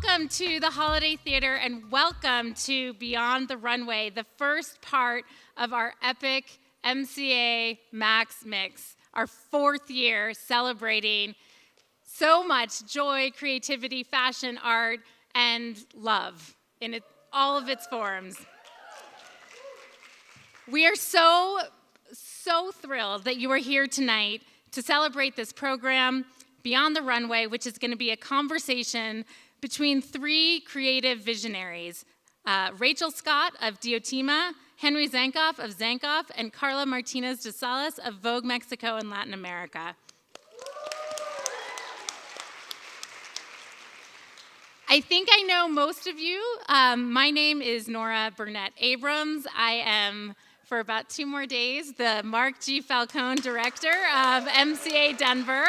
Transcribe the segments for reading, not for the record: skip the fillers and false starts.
welcome to the Holiday Theater and welcome to Beyond the Runway, the first part of our epic MCA Max Mix, our fourth year celebrating so much joy, creativity, fashion, art, and love in all of its forms. We are so thrilled that you are here tonight to celebrate this program, Beyond the Runway, which is going to be a conversation between three creative visionaries, Rachel Scott of Diotima, Zankov of ZANKOV, and Karla Martinez de Salas of Vogue Mexico and Latin America. I think I know most of you. My name is Nora Burnett Abrams. I am, for about 2 more days, the Mark G. Falcone Director of MCA Denver.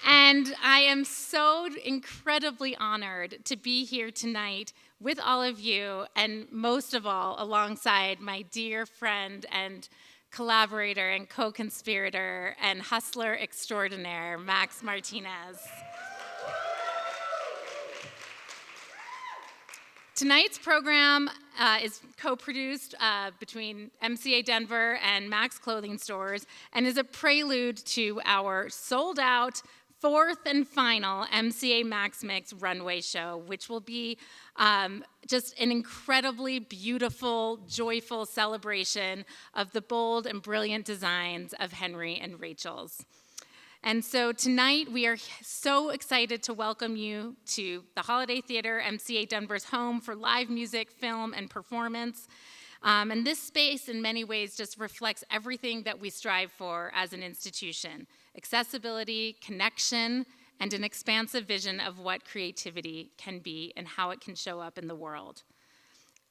And I am so incredibly honored to be here tonight with all of you, and most of all, alongside my dear friend and collaborator and co-conspirator and hustler extraordinaire, Max Martinez. Tonight's program is co-produced between MCA Denver and Max Clothing Stores and is a prelude to our sold-out fourth and final MCA Max Mix runway show, which will be just an incredibly beautiful, joyful celebration of the bold and brilliant designs of Henry and Rachel's. And so tonight, we are so excited to welcome you to the Holiday Theater, MCA Denver's home for live music, film, and performance. And this space, in many ways, just reflects everything that we strive for as an institution: accessibility, connection, and an expansive vision of what creativity can be and how it can show up in the world.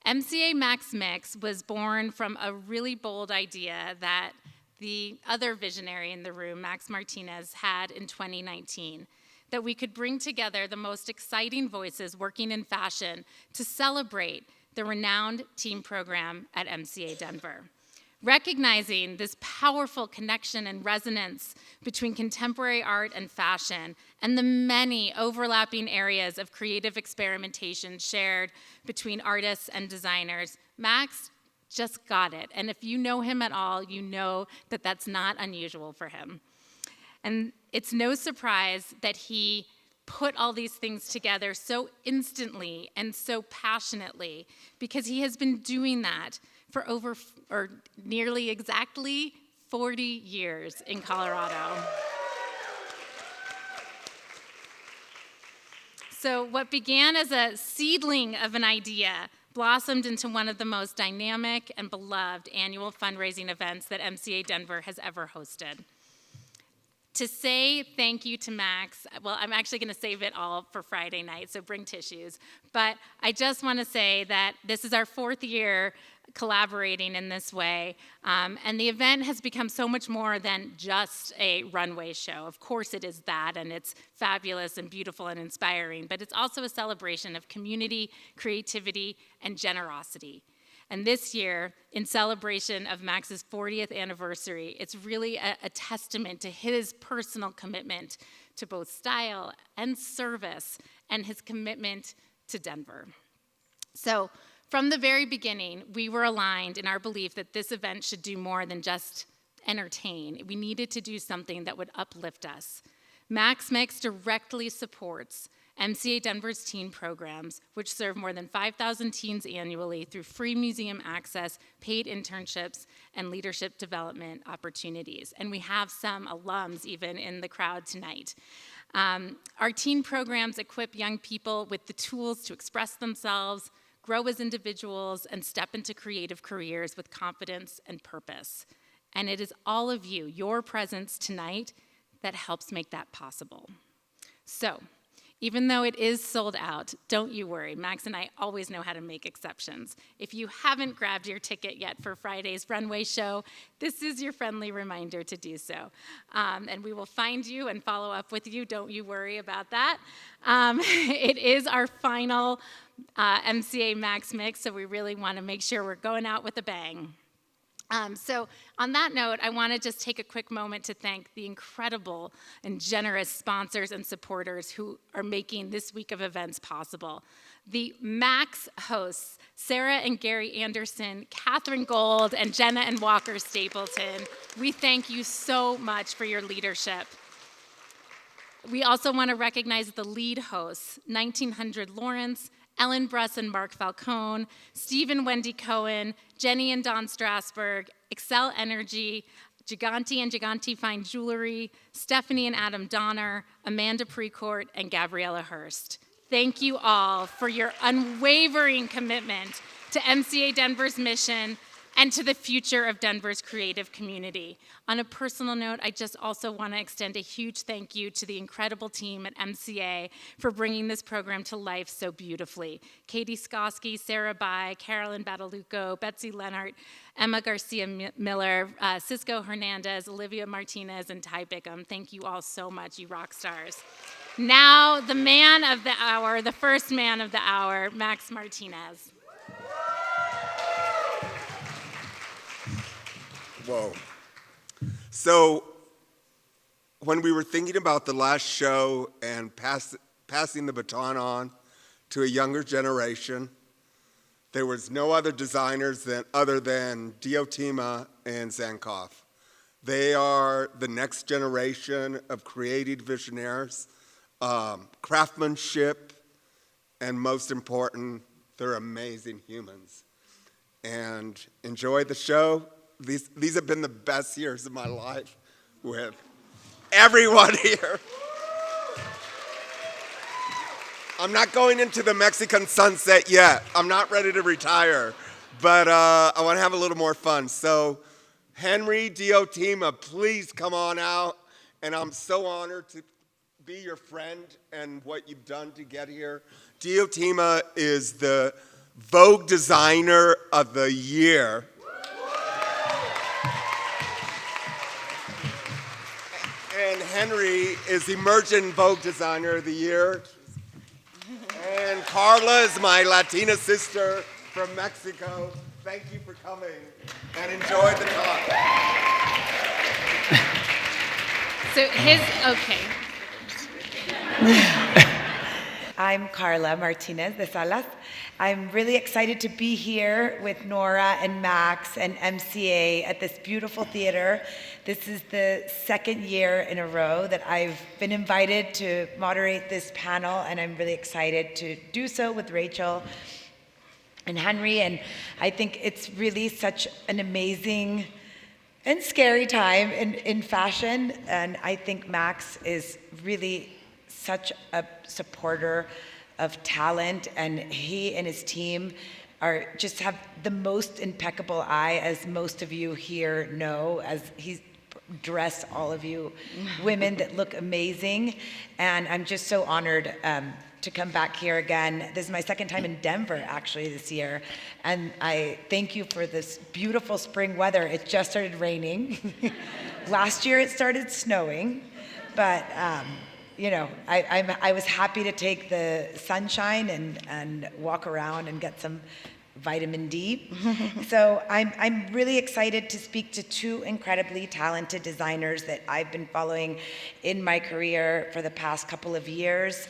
MCA Max Mix was born from a really bold idea that the other visionary in the room, Max Martinez, had in 2019, that we could bring together the most exciting voices working in fashion to celebrate the renowned team program at MCA Denver. Recognizing this powerful connection and resonance between contemporary art and fashion and the many overlapping areas of creative experimentation shared between artists and designers, Max just got it. And if you know him at all, you know that that's not unusual for him. And it's no surprise that he put all these things together so instantly and so passionately, because he has been doing that for nearly exactly 40 years in Colorado. So what began as a seedling of an idea blossomed into one of the most dynamic and beloved annual fundraising events that MCA Denver has ever hosted. To say thank you to Max, well, I'm actually going to save it all for Friday night, so bring tissues. But I just want to say that this is our 4th year collaborating in this way, and the event has become so much more than just a runway show. Of course it is that, and it's fabulous and beautiful and inspiring, but it's also a celebration of community, creativity, and generosity. And this year, in celebration of Max's 40th anniversary, it's really a testament to his personal commitment to both style and service and his commitment to Denver. So from the very beginning, we were aligned in our belief that this event should do more than just entertain. We needed to do something that would uplift us. Max Mix directly supports MCA Denver's teen programs, which serve more than 5,000 teens annually through free museum access, paid internships, and leadership development opportunities. And we have some alums even in the crowd tonight. Our teen programs equip young people with the tools to express themselves, grow as individuals, and step into creative careers with confidence and purpose. And it is all of you, your presence tonight, that helps make that possible. So, even though it is sold out, don't you worry. Max and I always know how to make exceptions. If you haven't grabbed your ticket yet for Friday's runway show, this is your friendly reminder to do so. And we will find you and follow up with you. Don't you worry about that. It is our final MCA Max Mix, so we really want to make sure we're going out with a bang. So on that note, I want to just take a quick moment to thank the incredible and generous sponsors and supporters who are making this week of events possible. The Max hosts, Sarah and Gary Anderson, Catherine Gold, and Jenna and Walker Stapleton. We thank you so much for your leadership. We also want to recognize the lead hosts, 1900 Lawrence, Ellen Bruss and Mark Falcone, Steve and Wendy Cohen, Jenny and Don Strasberg, Excel Energy, Giganti and Giganti Fine Jewelry, Stephanie and Adam Donner, Amanda Precourt, and Gabriella Hurst. Thank you all for your unwavering commitment to MCA Denver's mission and to the future of Denver's creative community. On a personal note, I just also want to extend a huge thank you to the incredible team at MCA for bringing this program to life so beautifully. Katie Skoski, Sarah Bai, Carolyn Badalucco, Betsy Leonard, Emma Garcia-Miller, Cisco Hernandez, Olivia Martinez, and Ty Bickham. Thank you all so much, you rock stars. Now, the man of the hour, the first man of the hour, Max Martinez. Whoa. So when we were thinking about the last show and passing the baton on to a younger generation, there was no other designers other than Diotima and Zankov. They are the next generation of creative visionaries, craftsmanship, and most important, they're amazing humans. And enjoy the show. These have been the best years of my life with everyone here. I'm not going into the Mexican sunset yet. I'm not ready to retire, but I want to have a little more fun. So Henry Diotima, please come on out. And I'm so honored to be your friend and what you've done to get here. Diotima is the Vogue Designer of the Year. And Henry is Emerging Vogue Designer of the Year. And Karla is my Latina sister from Mexico. Thank you for coming and enjoy the talk. So okay. I'm Karla Martinez de Salas. I'm really excited to be here with Nora and Max and MCA at this beautiful theater. This is the second year in a row that I've been invited to moderate this panel, and I'm really excited to do so with Rachel and Henry. And I think it's really such an amazing and scary time in fashion. And I think Max is really such a supporter of talent, and he and his team just have the most impeccable eye, as most of you here know, as he's dressed all of you women that look amazing. And I'm just so honored to come back here again. This is my second time in Denver, actually, this year. And I thank you for this beautiful spring weather. It just started raining. Last year it started snowing, but you know, I was happy to take the sunshine and walk around and get some vitamin D. So I'm really excited to speak to two incredibly talented designers that I've been following in my career for the past couple of years.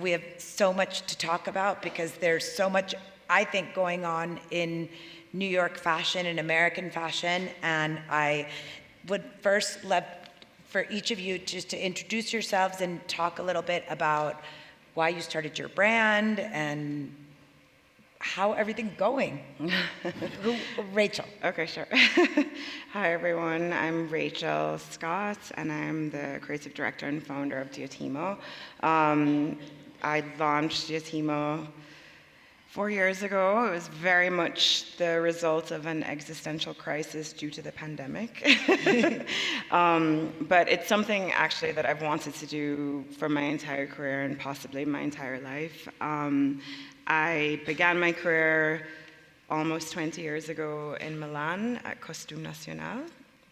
We have so much to talk about because there's so much, I think, going on in New York fashion and American fashion. And I would first love for each of you just to introduce yourselves and talk a little bit about why you started your brand and how everything's going. Rachel. Okay, sure. Hi, everyone. I'm Rachel Scott, and I'm the creative director and founder of Diotima. I launched Diotima 4 years ago. It was very much the result of an existential crisis due to the pandemic. But it's something actually that I've wanted to do for my entire career and possibly my entire life. I began my career almost 20 years ago in Milan at Costume National,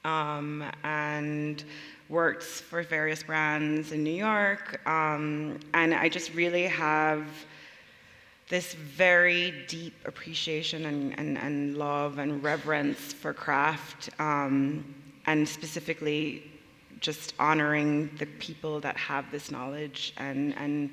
and worked for various brands in New York. And I just really have this very deep appreciation and love and reverence for craft, and specifically just honoring the people that have this knowledge and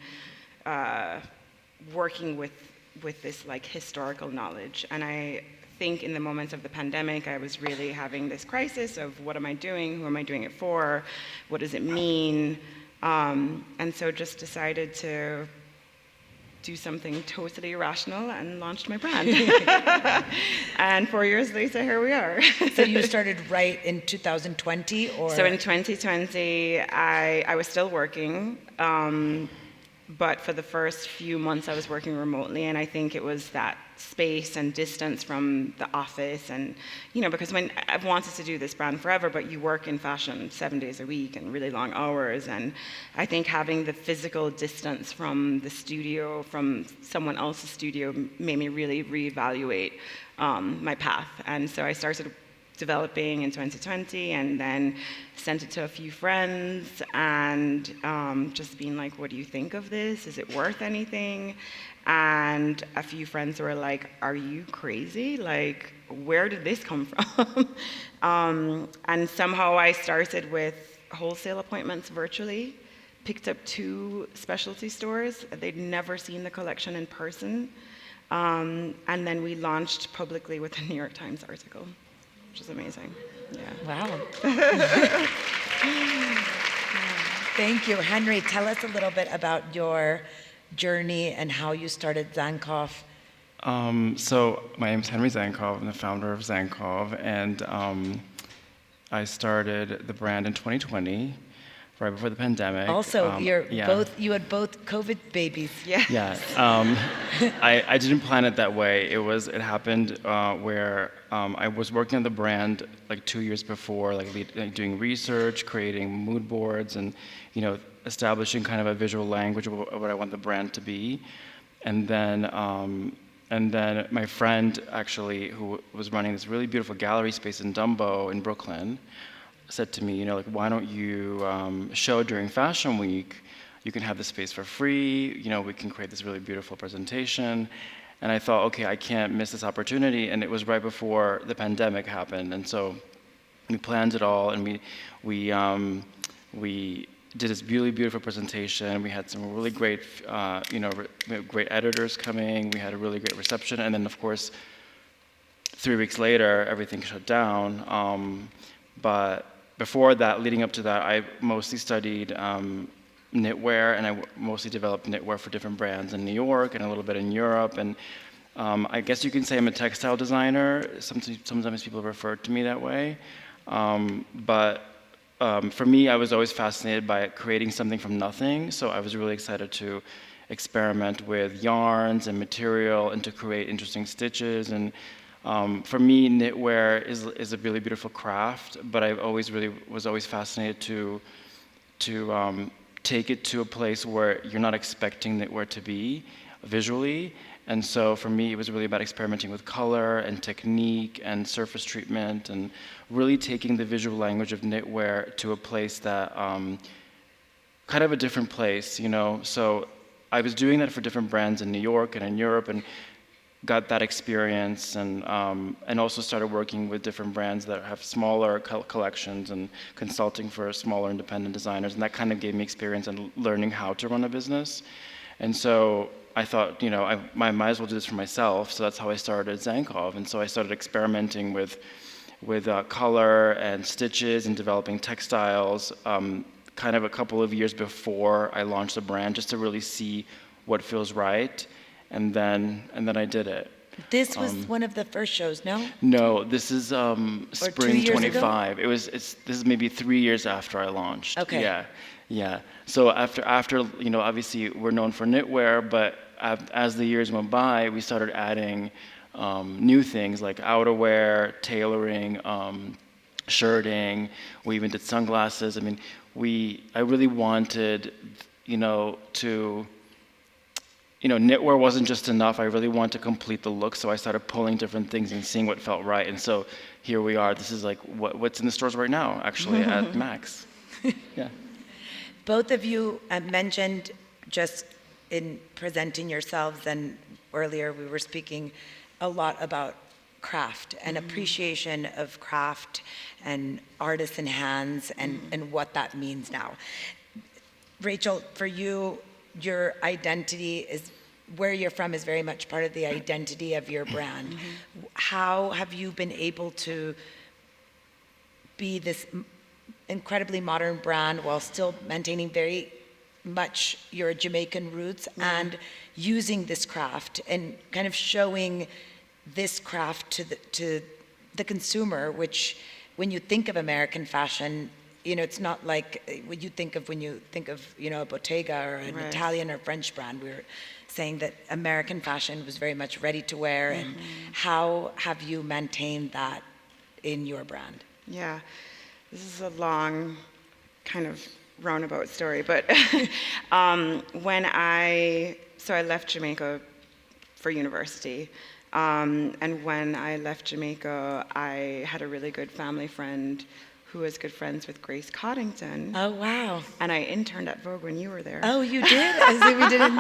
working with this like historical knowledge. And I think in the moments of the pandemic, I was really having this crisis of what am I doing? Who am I doing it for? What does it mean? And so just decided to do something totally irrational and launched my brand. And 4 years later, here we are. So you started right in 2020, or? So in 2020, I was still working, but for the first few months I was working remotely, and I think it was that space and distance from the office, and because when I've wanted to do this brand forever, but you work in fashion 7 days a week and really long hours, and I think having the physical distance from the studio, from someone else's studio, made me really reevaluate my path. And so I started developing in 2020, and then sent it to a few friends, and just being like, what do you think of this? Is it worth anything? And a few friends were like, are you crazy? Like, where did this come from? And somehow I started with wholesale appointments virtually, picked up 2 specialty stores. They'd never seen the collection in person. And then we launched publicly with a New York Times article, which is amazing. Yeah. Wow. Thank you. Henry, tell us a little bit about your journey and how you started Zankov. So my name is Henry Zankov. I'm the founder of Zankov, and I started the brand in 2020, right before the pandemic. Also, you had both COVID babies. Yeah. Yeah. I didn't plan it that way. It happened where I was working on the brand like 2 years before, like doing research, creating mood boards, and establishing kind of a visual language of what I want the brand to be. And then my friend, actually, who was running this really beautiful gallery space in Dumbo in Brooklyn, said to me, why don't you show during Fashion Week? You can have the space for free. We can create this really beautiful presentation. And I thought, okay, I can't miss this opportunity. And it was right before the pandemic happened. And so we planned it all, and we did this really beautiful presentation. We had some really great, we had great editors coming. We had a really great reception. And then, of course, 3 weeks later, everything shut down. But before that, leading up to that, I mostly studied knitwear, and I mostly developed knitwear for different brands in New York and a little bit in Europe. And I guess you can say I'm a textile designer. Sometimes people refer to me that way. But for me, I was always fascinated by creating something from nothing. So I was really excited to experiment with yarns and material and to create interesting stitches. And for me, knitwear is a really beautiful craft, but I was always fascinated to take it to a place where you're not expecting knitwear to be visually. And so for me, it was really about experimenting with color and technique and surface treatment, and really taking the visual language of knitwear to a place that, kind of a different place, So I was doing that for different brands in New York and in Europe, and got that experience, and also started working with different brands that have smaller collections and consulting for smaller independent designers, and that kind of gave me experience in learning how to run a business. And so I thought, I might as well do this for myself, so that's how I started Zankov. And so I started experimenting with color and stitches and developing textiles kind of a couple of years before I launched the brand, just to really see what feels right. And then I did it. This was one of the first shows, no? No, this is spring 25. Ago? This is maybe 3 years after I launched. Okay. Yeah. So after obviously we're known for knitwear, but as the years went by, we started adding new things like outerwear, tailoring, shirting. We even did sunglasses. I mean, I really wanted, to. Knitwear wasn't just enough. I really wanted to complete the look, so I started pulling different things and seeing what felt right. And so here we are. This is like what's in the stores right now, actually, at Max. Yeah. Both of you mentioned, just in presenting yourselves and earlier, we were speaking a lot about craft and appreciation of craft and artisan hands and what that means now. Rachel, for you, your identity is, where you're from is very much part of the identity of your brand. How have you been able to be this incredibly modern brand while still maintaining very much your Jamaican roots and using this craft and kind of showing this craft to the consumer, which when you think of American fashion, you know, it's not like what you think of when you think of, you know, a Bottega or an Italian or French brand. We were saying that American fashion was very much ready to wear. And how have you maintained that in your brand? Yeah, this is a long kind of roundabout story, but when I left Jamaica for university, and when I left Jamaica, I had a really good family friend who was good friends with Grace Coddington. Oh, wow. And I interned at Vogue when you were there. Oh, you did? As if we didn't.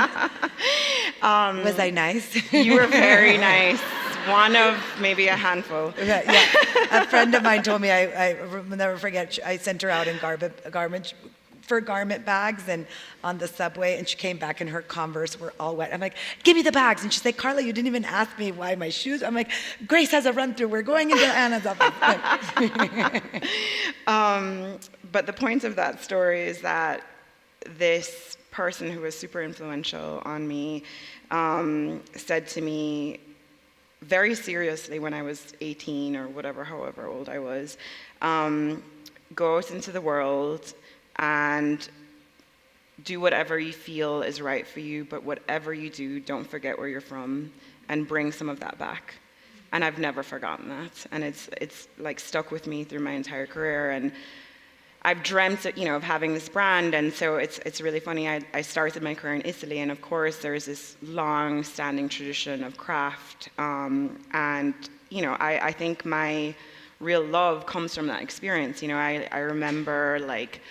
Was I nice? You were very nice. One of maybe a handful. Yeah. A friend of mine told me, I will never forget, I sent her out in garment bags and on the subway, and she came back and her Converse were all wet. I'm like, give me the bags. And she's like, Karla, you didn't even ask me why my shoes. I'm like, Grace has a run through. We're going into Anna's office. But the point of that story is that this person who was super influential on me said to me very seriously when I was 18 or whatever, however old I was, go out into the world and do whatever you feel is right for you, but whatever you do, don't forget where you're from and bring some of that back. And I've never forgotten that. And it's like stuck with me through my entire career. And I've dreamt, you know, of having this brand. And so it's really funny. I started my career in Italy, and of course there's this long-standing tradition of craft. And, you know, I think my real love comes from that experience. You know, I remember like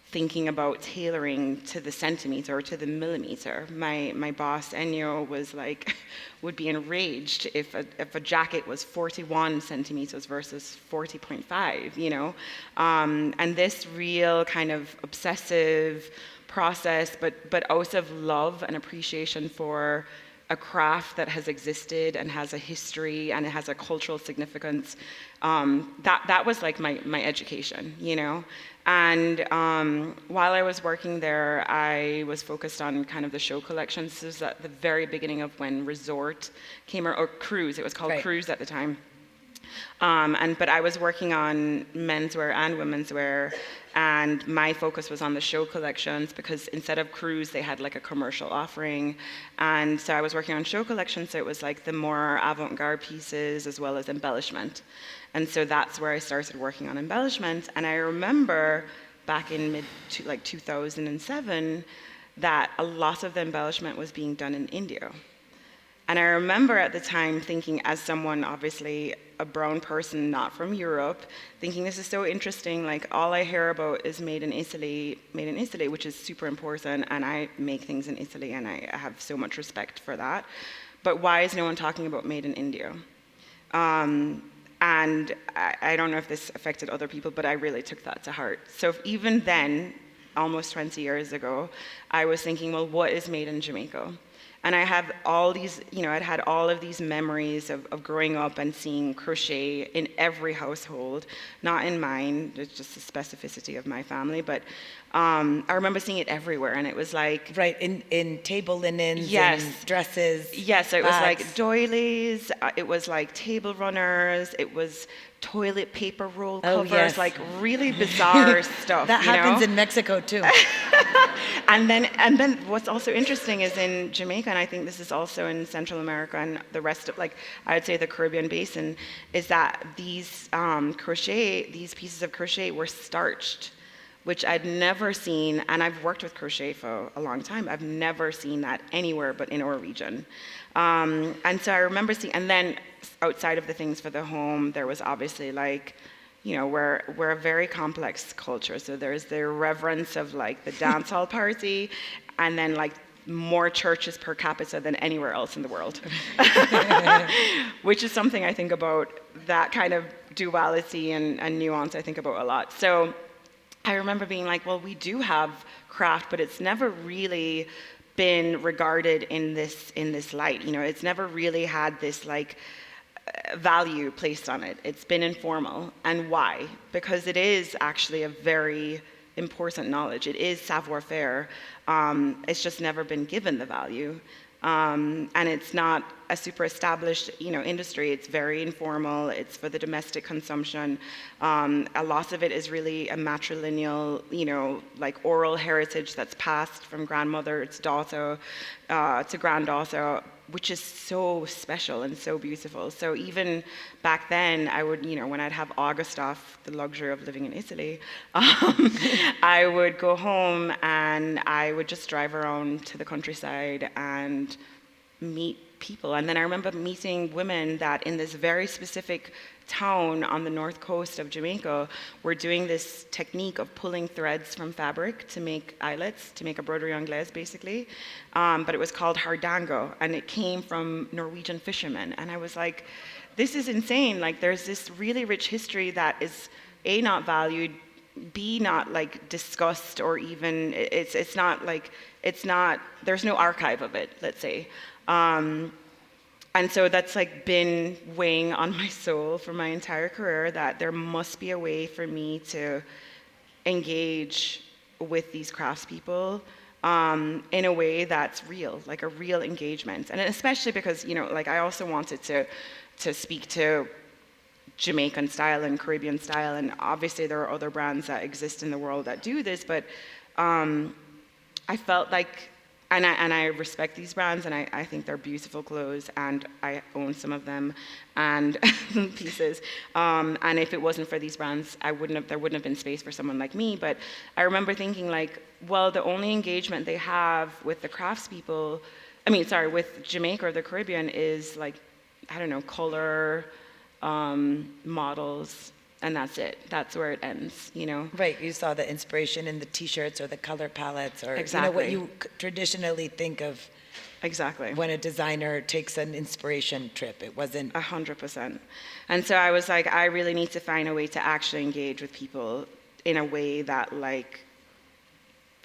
thinking about tailoring to the centimeter or to the millimeter. My boss Ennio was like, would be enraged if a jacket was 41 centimeters versus 40.5, you know? And this real kind of obsessive process, but also of love and appreciation for a craft that has existed and has a history and it has a cultural significance. That was like my education, you know? And while I was working there, I was focused on kind of the show collections. This was at the very beginning of when resort came, or cruise. It was called cruise at the time. But I was working on menswear and women's wear, and my focus was on the show collections because instead of cruise, they had like a commercial offering. And so I was working on show collections, so it was like the more avant-garde pieces as well as embellishment. And so that's where I started working on embellishment. And I remember back in 2007 that a lot of the embellishment was being done in India. And I remember at the time thinking, as someone, obviously a brown person, not from Europe, thinking this is so interesting, like all I hear about is made in Italy, which is super important, and I make things in Italy, and I have so much respect for that. But why is no one talking about made in India? And I don't know if this affected other people, but I really took that to heart. So even then, almost 20 years ago, I was thinking, well, what is made in Jamaica? And I have all these, you know, I'd had all of these memories of growing up and seeing crochet in every household, not in mine, it's just the specificity of my family, but I remember seeing it everywhere, and it was like... Right, in table linens, yes, and dresses, yes, so it bags. was like doilies, it was like table runners, it was toilet paper roll covers, like really bizarre stuff. That happens in Mexico too. And then what's also interesting is in Jamaica, and I think this is also in Central America and the rest of, like, I would say the Caribbean basin, is that these these pieces of crochet were starched, which I'd never seen, and I've worked with crochet for a long time. I've never seen that anywhere but in our region. And so I remember seeing, and then outside of the things for the home, there was obviously like, you know, we're a very complex culture. So there's the reverence of like the dance hall party, and then like more churches per capita than anywhere else in the world. Which is something I think about, that kind of duality and nuance I think about a lot. So I remember being like, well, we do have craft, but it's never really been regarded in this light. You know, it's never really had this like value placed on it. It's been informal. And why? Because it is actually a very important knowledge. It is savoir-faire. It's just never been given the value. And it's not a super established, industry. It's very informal. It's for the domestic consumption. A lot of it is really a matrilineal, like oral heritage that's passed from grandmother to daughter, to granddaughter, which is so special and so beautiful. So even back then, I would, when I'd have August off, the luxury of living in Italy, I would go home and I would just drive around to the countryside and meet people. And then I remember meeting women that in this very specific town on the north coast of Jamaica were doing this technique of pulling threads from fabric to make eyelets, to make a broderie anglaise basically. But it was called hardango, and it came from Norwegian fishermen. And I was like, this is insane. Like, there's this really rich history that is A, not valued, B, not like discussed, or even it's not, there's no archive of it, let's say. And so that's like been weighing on my soul for my entire career, that there must be a way for me to engage with these craftspeople in a way that's real, like a real engagement. And especially because, I also wanted to speak to Jamaican style and Caribbean style, and obviously there are other brands that exist in the world that do this, but I felt like, and I respect these brands, and I think they're beautiful clothes, and I own some of them and pieces. And if it wasn't for these brands, there wouldn't have been space for someone like me. But I remember thinking like, well, the only engagement they have with the craftspeople, with Jamaica or the Caribbean is like, I don't know, color, models, and that's it. That's where it ends, Right, you saw the inspiration in the t-shirts or the color palettes, or Exactly. What you traditionally think of Exactly. when a designer takes an inspiration trip. It wasn't 100%. And so I was like, I really need to find a way to actually engage with people in a way that like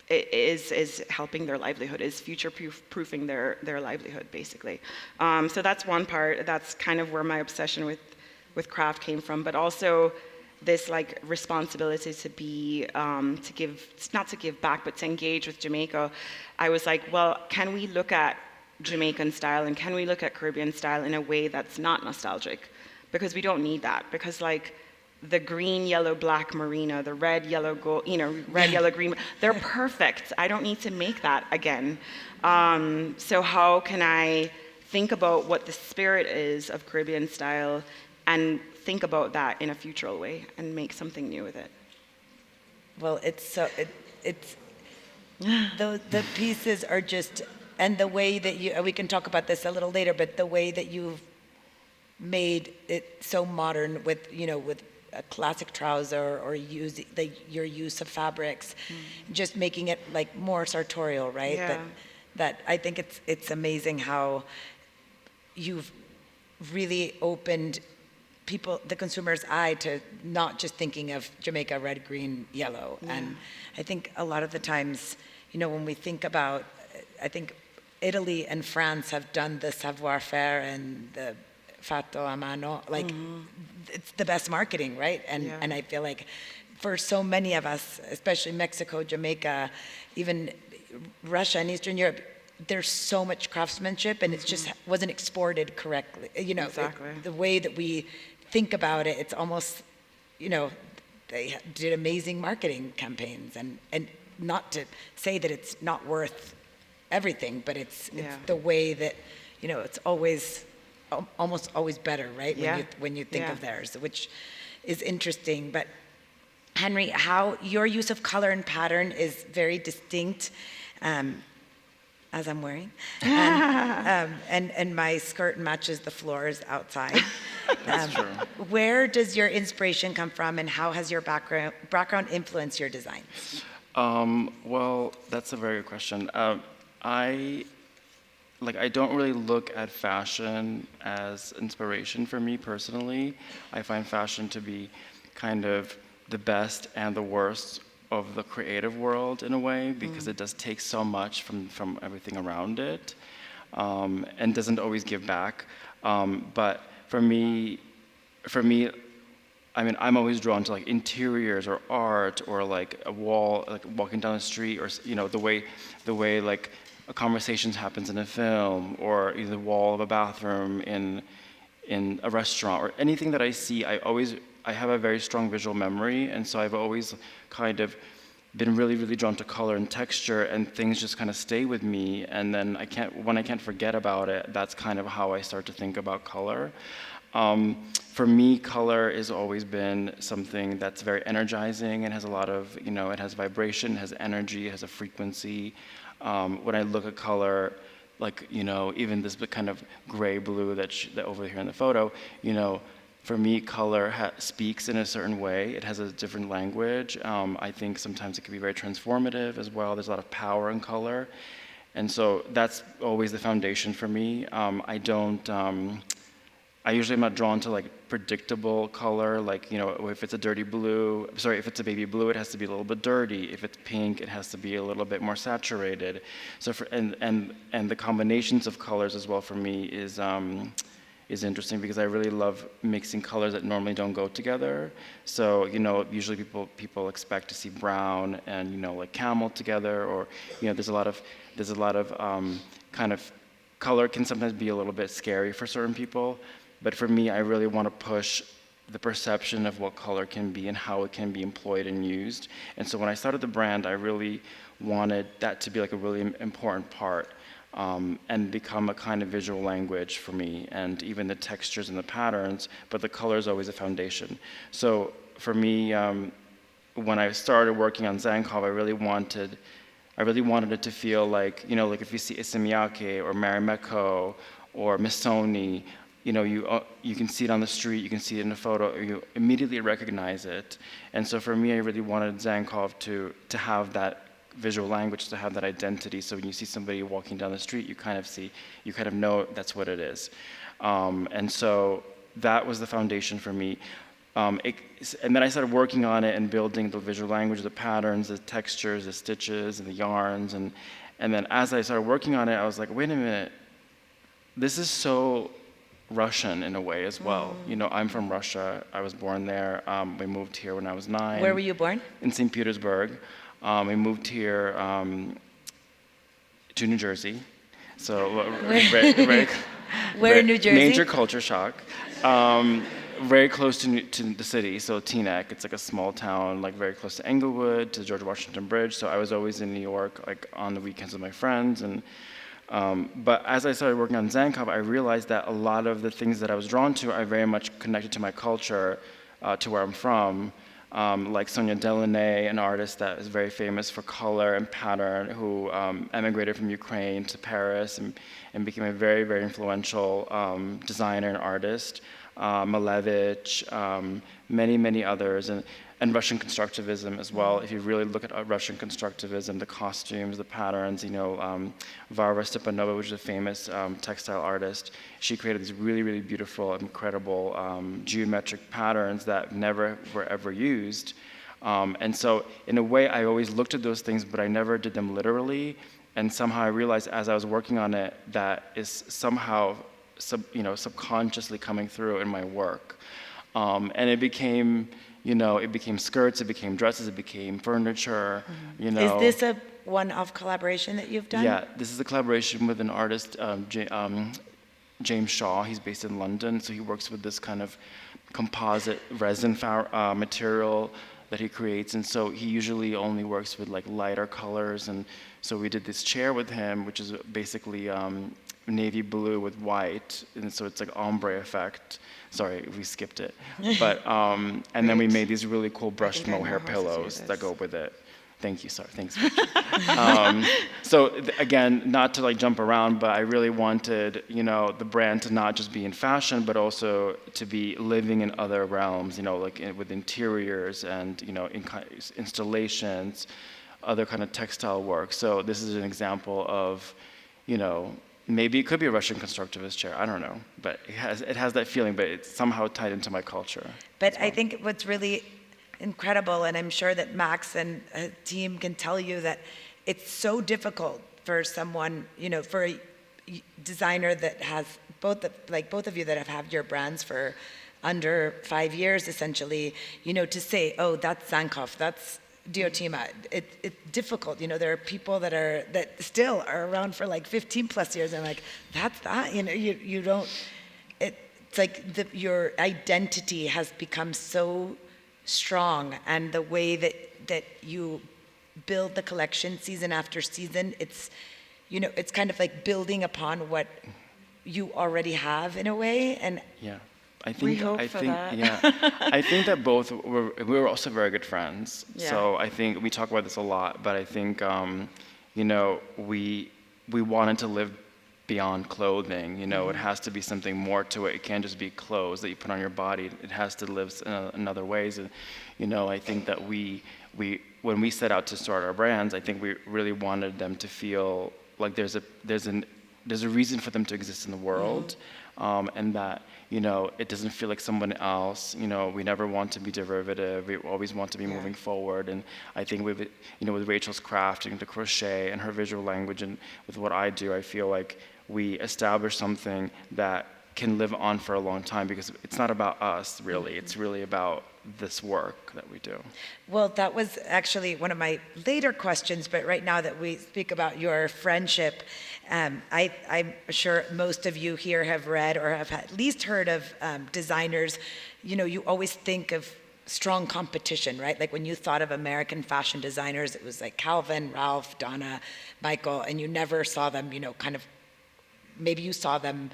it is helping their livelihood, is future-proofing their livelihood, basically. So that's one part. That's kind of where my obsession with craft came from, but also this like responsibility to be, to give, not to give back, but to engage with Jamaica. I was like, well, can we look at Jamaican style and can we look at Caribbean style in a way that's not nostalgic? Because we don't need that, because like the green, yellow, black merino, the red, yellow, gold, red, yellow, green, they're perfect. I don't need to make that again. So how can I think about what the spirit is of Caribbean style and think about that in a futural way and make something new with it? Well, it's the pieces are just, and the way that we can talk about this a little later, but the way that you've made it so modern with a classic trouser, or your use of fabrics, just making it like more sartorial, right? Yeah. That I think it's amazing how you've really opened the consumer's eye to not just thinking of Jamaica red, green, yellow. Yeah. And I think a lot of the times, when we think about, I think Italy and France have done the savoir-faire and the fatto a mano, like it's the best marketing, right? And I feel like for so many of us, especially Mexico, Jamaica, even Russia and Eastern Europe, there's so much craftsmanship, and it just wasn't exported correctly. Exactly. The way that we think about it, it's almost, they did amazing marketing campaigns, and not to say that it's not worth everything, but it's the way that, it's always, almost always better, right? When you think of theirs, which is interesting. But Henry, how your use of color and pattern is very distinct, as I'm wearing, and my skirt matches the floors outside. That's true. Where does your inspiration come from, and how has your background influenced your design? Well, that's a very good question. I I don't really look at fashion as inspiration for me personally. I find fashion to be kind of the best and the worst of the creative world in a way, because it does take so much from everything around it, and doesn't always give back. But for me, I mean, I'm always drawn to like interiors or art or like a wall, like walking down the street, or the way like a conversation happens in a film, or either the wall of a bathroom in a restaurant, or anything that I see. I have a very strong visual memory, and so I've always kind of been really, really drawn to color and texture, and things just kind of stay with me. And then when I can't forget about it, that's kind of how I start to think about color. For me, color has always been something that's very energizing and has a lot of, it has vibration, it has energy, it has a frequency. When I look at color, even this kind of gray blue that over here in the photo, for me, color speaks in a certain way. It has a different language. I think sometimes it can be very transformative as well. There's a lot of power in color. And so that's always the foundation for me. I usually am not drawn to predictable color, if it's a if it's a baby blue, it has to be a little bit dirty. If it's pink, it has to be a little bit more saturated. So and the combinations of colors as well for me is interesting, because I really love mixing colors that normally don't go together. So usually people expect to see brown and like camel together, or there's a lot of kind of color can sometimes be a little bit scary for certain people. But for me, I really want to push the perception of what color can be and how it can be employed and used. And so when I started the brand, I really wanted that to be a really important part, and become a kind of visual language for me, and even the textures and the patterns, but the color is always a foundation. So for me, when I started working on Zankov, I really wanted it to feel like if you see Isimiake or Marimekko or Missoni, you can see it on the street, you can see it in a photo, you immediately recognize it. And so for me, I really wanted Zankov to have that visual language, to have that identity. So when you see somebody walking down the street, you kind of know that's what it is. And so that was the foundation for me. And then I started working on it and building the visual language, the patterns, the textures, the stitches, and the yarns. And then as I started working on it, I was like, wait a minute, this is so Russian in a way as well. I'm from Russia. I was born there. We moved here when I was 9. Where were you born? In St. Petersburg. We moved here to New Jersey. So Where in New Jersey? Major culture shock. Very close to the city. So Teaneck, it's like a small town, very close to Englewood, to George Washington Bridge. So I was always in New York, on the weekends with my friends. And but as I started working on Zankov, I realized that a lot of the things that I was drawn to are very much connected to my culture, to where I'm from. Like Sonia Delaunay, an artist that is very famous for color and pattern, who emigrated from Ukraine to Paris and became a very, very influential designer and artist. Malevich, many, many others, and Russian constructivism as well. If you really look at Russian constructivism, the costumes, the patterns, Varvara Stepanova, which is a famous textile artist, she created these really, really beautiful, incredible geometric patterns that never were ever used. And so in a way, I always looked at those things, but I never did them literally. And somehow I realized as I was working on it, that is somehow subconsciously coming through in my work. And it became skirts, it became dresses, it became furniture, Is this a one-off collaboration that you've done? Yeah, this is a collaboration with an artist, James Shaw. He's based in London, so he works with this kind of composite resin material that he creates, and so he usually only works with lighter colors. And so we did this chair with him, which is basically navy blue with white, and so it's ombre effect. Sorry, we skipped it. But and then we made these really cool brushed mohair pillows that go with it. Thank you, sorry, thanks. So again, not to jump around, but I really wanted the brand to not just be in fashion, but also to be living in other realms. With interiors and installations. other kind of textile work. So this is an example of, you know, maybe it could be a Russian constructivist chair, I don't know, but it has that feeling, but it's somehow tied into my culture. But I think what's really incredible, and I'm sure that Max and his team can tell you that it's so difficult for someone, you know, for a designer that has both of you that have had your brands for under 5 years, essentially, you know, to say, oh, that's Zankov, that's Diotima. It's difficult, you know. There are people that still are around for like 15 plus years, and like, that's that, you know. You don't. It's like your identity has become so strong, and the way that you build the collection season after season, it's, you know, it's kind of like building upon what you already have in a way, and yeah. I think, we hope for that. Yeah, I think that both we were also very good friends. Yeah. So I think we talk about this a lot, but I think you know, we wanted to live beyond clothing. You know, it has to be something more to it. It can't just be clothes that you put on your body. It has to live in other ways. And, you know, I think that we when we set out to start our brands, I think we really wanted them to feel like there's a reason for them to exist in the world, and that, you know, it doesn't feel like someone else. You know, we never want to be derivative. We always want to be moving forward. And I think with, you know, with Rachel's crafting, the crochet, and her visual language, and with what I do, I feel like we establish something that can live on for a long time, because it's not about us, really. It's really about this work that we do. well, that was actually one of my later questions, but right now that we speak about your friendship, I'm sure most of you here have read or have at least heard of designers. You know, you always think of strong competition, right? Like when you thought of American fashion designers, it was like Calvin, Ralph, Donna, Michael, and you never saw them, you know, kind of, maybe you saw them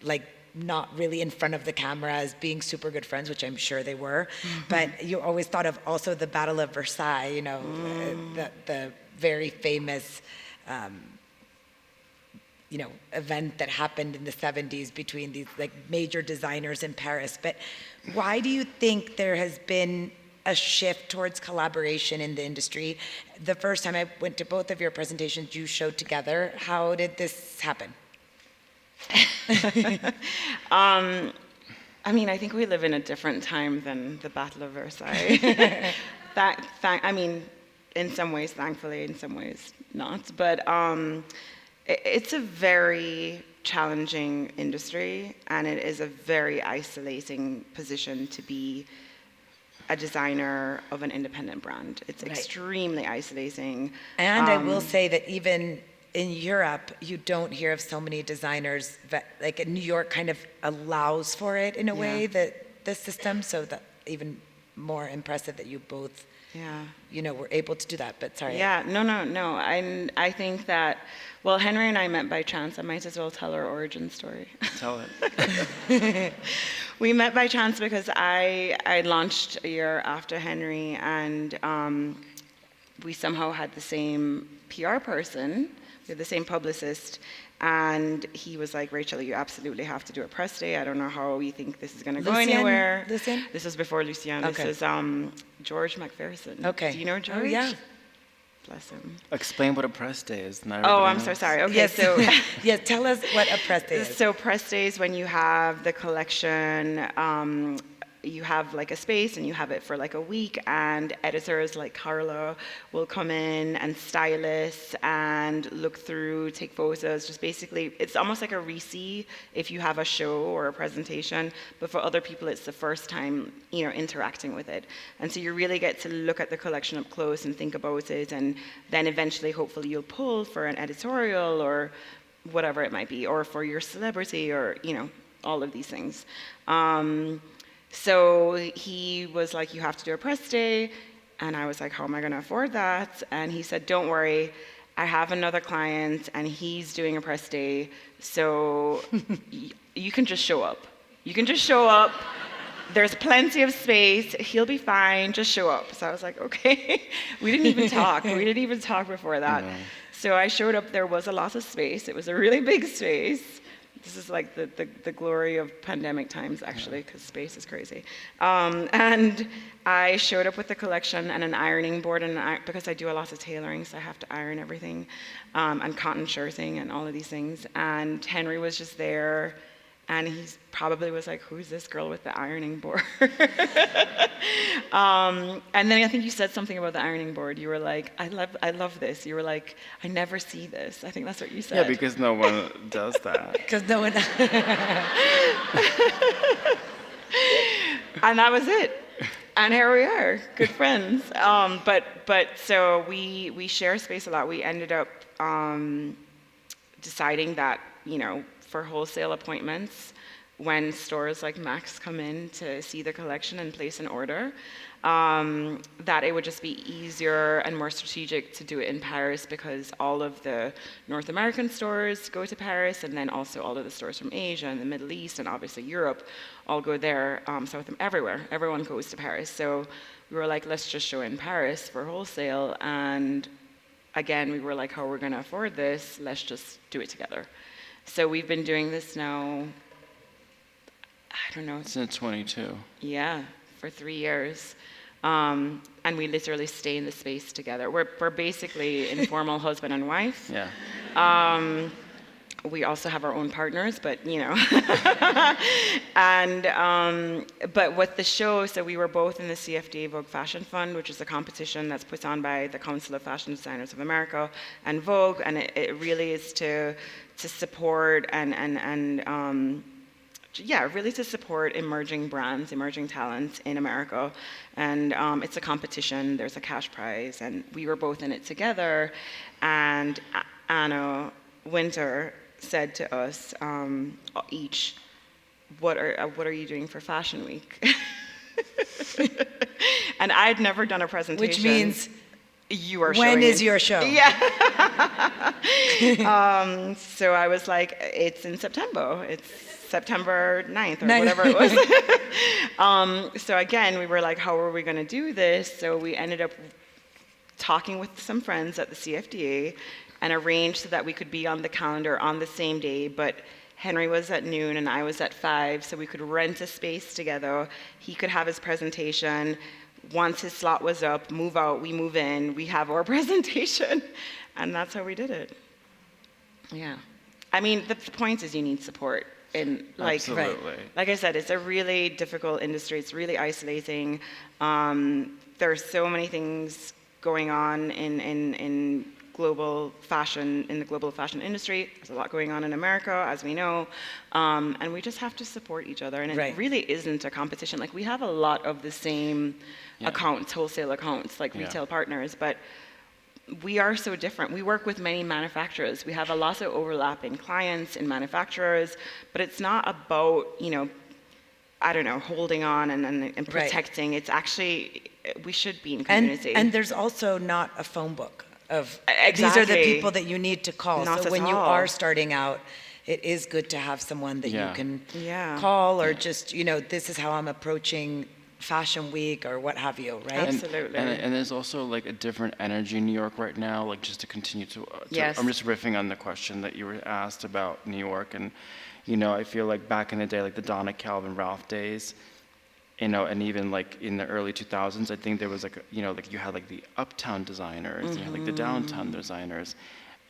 like not really in front of the camera as being super good friends, which I'm sure they were, but you always thought of also the Battle of Versailles, you know, the very famous, you know, event that happened in the 70s between these like major designers in Paris. But why do you think there has been a shift towards collaboration in the industry? The first time I went to both of your presentations, you showed together. How did this happen? I mean, I think we live in a different time than the Battle of Versailles. I mean, in some ways, thankfully, in some ways, not. But it's a very challenging industry, and it is a very isolating position to be a designer of an independent brand. It's extremely isolating. And I will say that even in Europe, you don't hear of so many designers that, like, New York kind of allows for it in a way, that the system, so that even more impressive that you both, you know, were able to do that. But sorry. Yeah, no. I think that, well, Henry and I met by chance. I might as well tell our origin story. Tell it. We met by chance because I launched a year after Henry, and we somehow had the same PR person. We had the same publicist, and he was like, Rachel, you absolutely have to do a press day. I don't know how you think this is going to go anywhere. Lucien? This was before Lucien. Okay. This is George McPherson. Okay. Do you know George? Oh, yeah. Bless him. Explain what a press day is. Oh, I'm so sorry. Okay, Yes. so Yeah, tell us what a press day is. So press days, when you have the collection, you have like a space and you have it for like a week, and editors like Karla will come in, and stylists, and look through, take photos. Just basically, it's almost like a re-see if you have a show or a presentation, but for other people it's the first time, you know, interacting with it. And so you really get to look at the collection up close and think about it, and then eventually hopefully you'll pull for an editorial or whatever it might be, or for your celebrity, or, you know, all of these things. So he was like, you have to do a press day. And I was like, how am I going to afford that? And he said, don't worry, I have another client and he's doing a press day. So you can just show up. You can just show up. There's plenty of space. He'll be fine. Just show up. So I was like, okay. We didn't even talk. We didn't even talk before that. So I showed up. There was a lot of space. It was a really big space. This is like the glory of pandemic times, actually, because space is crazy. And I showed up with the collection and an ironing board, and because I do a lot of tailoring, so I have to iron everything, and cotton shirting and all of these things. And Henry was just there, and he probably was like, "Who's this girl with the ironing board?" And then I think you said something about the ironing board. You were like, I love this. You were like, "I never see this." I think that's what you said. Yeah, because no one does that. Because no one. And that was it. And here we are, good friends. But so we share space a lot. We ended up deciding that, for wholesale appointments, when stores like Max come in to see the collection and place an order, that it would just be easier and more strategic to do it in Paris, because all of the North American stores go to Paris, and then also all of the stores from Asia and the Middle East and obviously Europe all go there. So with them everywhere, everyone goes to Paris. So we were like, let's just show in Paris for wholesale. And again, we were like, how are we going to afford this? Let's just do it together. So we've been doing this now, I don't know. Since 22. Yeah, for 3 years. And we literally stay in the space together. We're basically informal husband and wife. Yeah. We also have our own partners, but and but with the show, so we were both in the CFDA Vogue Fashion Fund, which is a competition that's put on by the Council of Fashion Designers of America and Vogue, and it really is to support really to support emerging brands, emerging talents in America. And it's a competition, there's a cash prize, and we were both in it together. And Anna Winter said to us each, what are you doing for Fashion Week? And I'd never done a presentation. Which means you are when showing is it. your show? Yeah. So I was like, it's in September. It's September 9th or whatever it was. So again, we were like, how are we going to do this? So we ended up talking with some friends at the CFDA and arranged so that we could be on the calendar on the same day, but Henry was at noon and I was at 5, so we could rent a space together. He could have his presentation. Once his slot was up, move out, we move in, we have our presentation, and that's how we did it. Yeah. I mean, the point is you need support. Absolutely. Like I said, it's a really difficult industry. It's really isolating. There are so many things going on in global fashion, in the global fashion industry. There's a lot going on in America, as we know, and we just have to support each other. And it really isn't a competition. Like, we have a lot of the same accounts, wholesale accounts, like retail partners, but we are so different. We work with many manufacturers. We have a lot of overlapping clients and manufacturers, but it's not about, holding on and protecting. It's actually, we should be in community. And there's also not a phone book of Exactly. These are the people that you need to call. Not so at when you all. are starting out, it is good to have someone that you can call, or just, this is how I'm approaching Fashion Week or what have you, right? Absolutely. And there's also like a different energy in New York right now, like just to continue to Yes. I'm just riffing on the question that you were asked about New York, and I feel like back in the day, like the Donna Calvin Ralph days, and even like in the early 2000s, I think there was like you had like the uptown designers, you had like the downtown designers.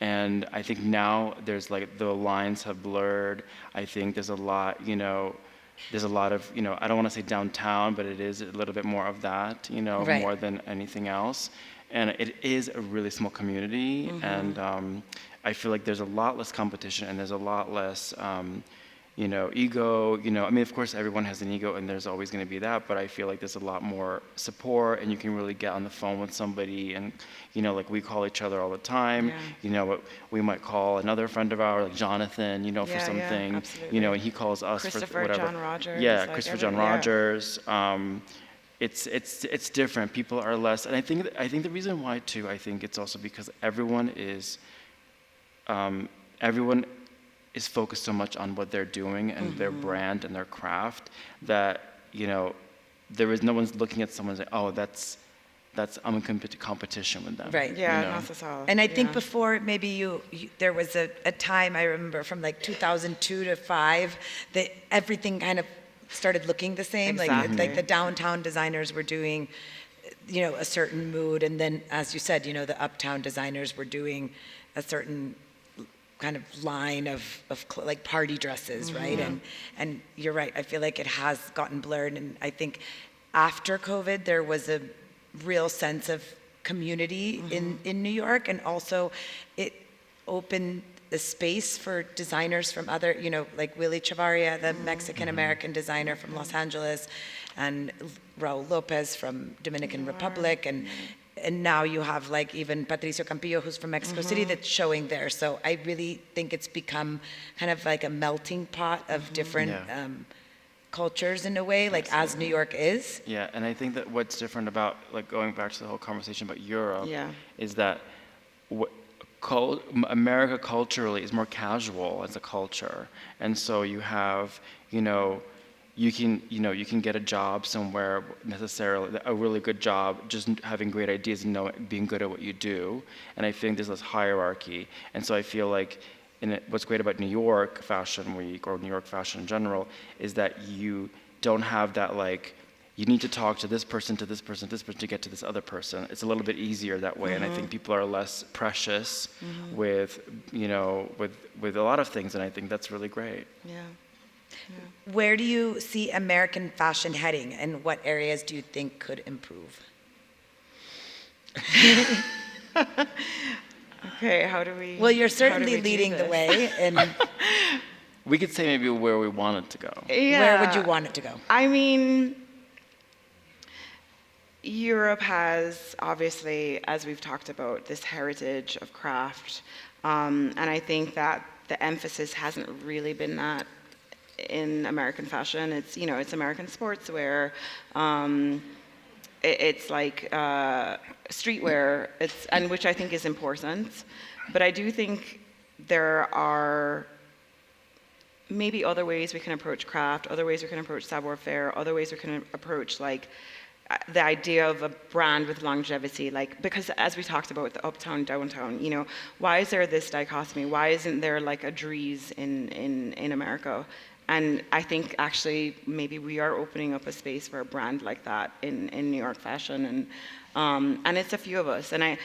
And I think now there's like the lines have blurred. I think there's a lot of, I don't want to say downtown, but it is a little bit more of that, more than anything else. And it is a really small community. And I feel like there's a lot less competition and there's a lot less, ego. I mean, of course, everyone has an ego and there's always going to be that, but I feel like there's a lot more support and you can really get on the phone with somebody. And, like we call each other all the time. We might call another friend of ours, like Jonathan, for something, and he calls us for whatever. John Rogers. Yeah, Christopher John Rogers. It's different. People are less, and I think the reason why too, I think it's also because everyone is focused so much on what they're doing and their brand and their craft that there is no one's looking at someone and saying, oh, I'm in competition with them. Right. Yeah, you know? not at all. And I think Yeah. before, maybe there was a time, I remember from like 2002 to 5, that everything kind of started looking the same. Exactly. Like the downtown designers were doing, a certain mood. And then, as you said, the uptown designers were doing a certain kind of line of like party dresses, right? And you're right. I feel like it has gotten blurred. And I think after COVID, there was a real sense of community in New York, and also it opened the space for designers from other, like Willie Chavarria, the Mexican-American designer from Los Angeles, and Raul Lopez from Dominican Republic, and now you have like even Patricio Campillo, who's from Mexico City, that's showing there. So I really think it's become kind of like a melting pot of different cultures in a way, like as New York is. Yeah, and I think that what's different about, like, going back to the whole conversation about Europe, is that America culturally is more casual as a culture, and so you have, you can get a job somewhere, necessarily a really good job, just having great ideas and being good at what you do, and I think there's this hierarchy, and so I feel like what's great about New York Fashion Week, or New York fashion in general, is that you don't have that, like, you need to talk to this person, to this person, to this person to get to this other person. It's a little bit easier that way, and I think people are less precious with a lot of things, and I think that's really great. Yeah. Where do you see American fashion heading, and what areas do you think could improve? Okay, how do we? Well, you're how do certainly we do leading the this? way, and We could say maybe where we want it to go. Yeah. where would you want it to go? I mean, Europe has, obviously, as we've talked about, this heritage of craft, and I think that the emphasis hasn't really been that in American fashion. It's it's American sportswear. It's like streetwear. And which I think is important, but I do think there are maybe other ways we can approach craft, other ways we can approach savoir-faire, other ways we can approach like the idea of a brand with longevity, like, because as we talked about with the uptown, downtown, why is there this dichotomy? Why isn't there like a Dries in America? And I think actually maybe we are opening up a space for a brand like that in New York fashion, and it's a few of us, and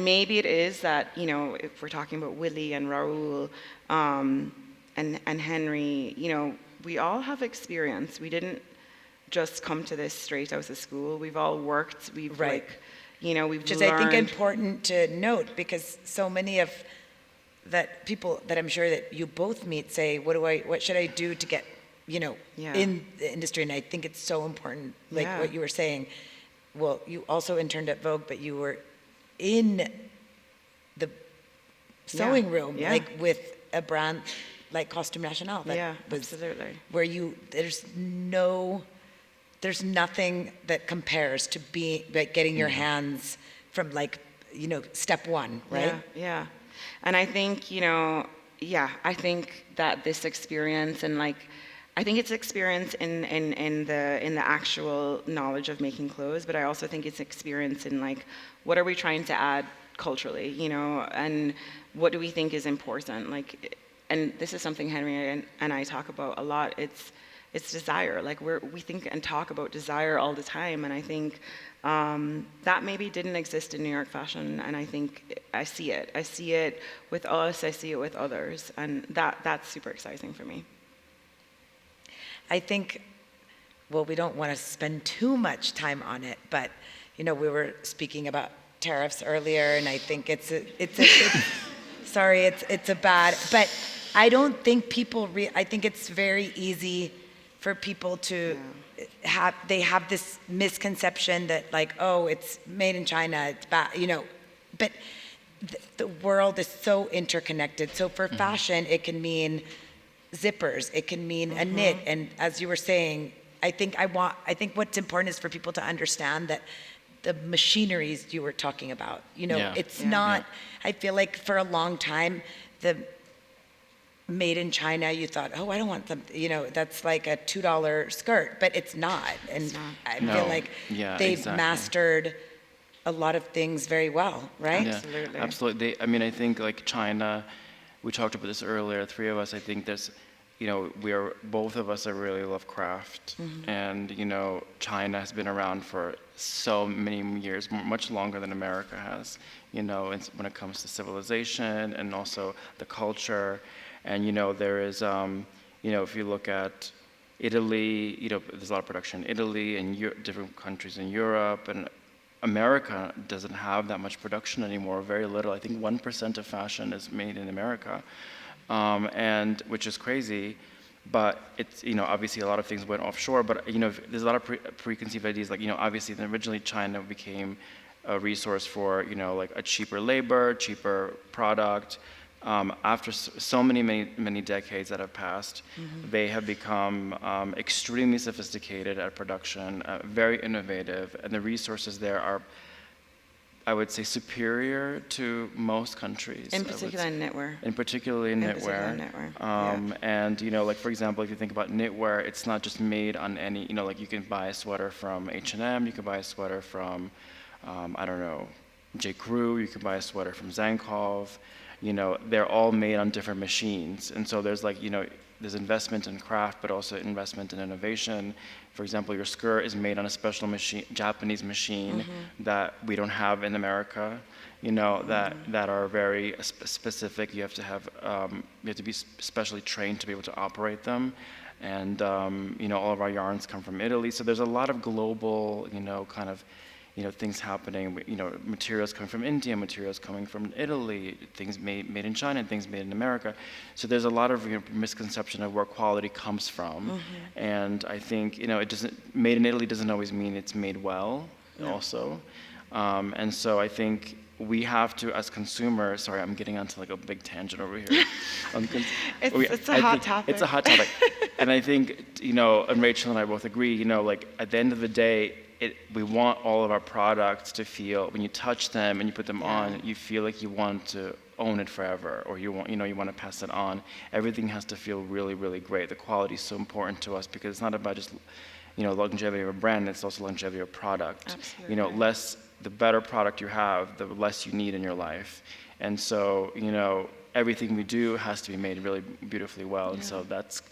maybe it is that if we're talking about Willie and Raul and Henry, we all have experience. We didn't just come to this straight out of school. We've all worked. We've Right. we've Which is, learned. I think, important to note, because so many of that people that I'm sure that you both meet say, what should I do to get, Yeah. in the industry? And I think it's so important, like Yeah. what you were saying. Well, you also interned at Vogue, but you were in the sewing room, Yeah. like with a brand like Costume National. That Yeah, was absolutely. where there's nothing that compares to like getting your hands from like, step one, right? Yeah. And I think, I think that this experience, and like, I think it's experience in the actual knowledge of making clothes, but I also think it's experience in like, what are we trying to add culturally, and what do we think is important? Like, and this is something Henry and I talk about a lot. It's desire. Like, we think and talk about desire all the time, and I think that maybe didn't exist in New York fashion, and I think I see it. I see it with us. I see it with others, and that's super exciting for me. I think, well, we don't want to spend too much time on it, but we were speaking about tariffs earlier, and I think it's a bad, but I don't think I think it's very easy for people to have this misconception that like, oh, it's made in China, it's bad, but the world is so interconnected. So for fashion, it can mean zippers, it can mean a knit, and as you were saying, I think what's important is for people to understand that the machineries you were talking about, it's not. I feel like for a long time, the made in China, you thought, oh, I don't want them, that's like a $2 skirt, but it's not. And I feel like they've mastered a lot of things very well, right? Yeah, Absolutely. absolutely. I mean, I think like China, we talked about this earlier, three of us, I think there's, both of us really love craft. And, China has been around for so many years, much longer than America has, when it comes to civilization and also the culture. And, there is, if you look at Italy, there's a lot of production in Italy and different countries in Europe, and America doesn't have that much production anymore, very little. I think 1% of fashion is made in America, and which is crazy. But it's, obviously a lot of things went offshore, but, there's a lot of preconceived ideas, like, obviously originally China became a resource for, like a cheaper labor, cheaper product. After so many decades that have passed, they have become extremely sophisticated at production, very innovative, and the resources there are, I would say, superior to most countries. In particular in knitwear. Particularly in knitwear. Yeah. And, like, for example, if you think about knitwear, it's not just made on any, like you can buy a sweater from H&M, you can buy a sweater from, I don't know, J. Crew, you can buy a sweater from Zankov. They're all made on different machines. And so there's like, there's investment in craft, but also investment in innovation. For example, your skirt is made on a special machine, Japanese machine that we don't have in America, that are very specific. You have to be specially trained to be able to operate them. And, all of our yarns come from Italy. So there's a lot of global, kind of, things happening, materials coming from India, materials coming from Italy, things made in China, things made in America. So there's a lot of misconception of where quality comes from. And I think, made in Italy doesn't always mean it's made well also. And so I think we have to, as consumers, sorry, I'm getting onto like a big tangent over here. It's a hot topic. It's a hot topic. And I think, and Rachel and I both agree, like at the end of the day, we want all of our products to feel, when you touch them and you put them on, you feel like you want to own it forever, or you want to pass it on. Everything has to feel really, really great. The quality is so important to us because it's not about just, longevity of a brand, it's also longevity of product. Absolutely. The better product you have, the less you need in your life. And so, everything we do has to be made really beautifully well. And so that's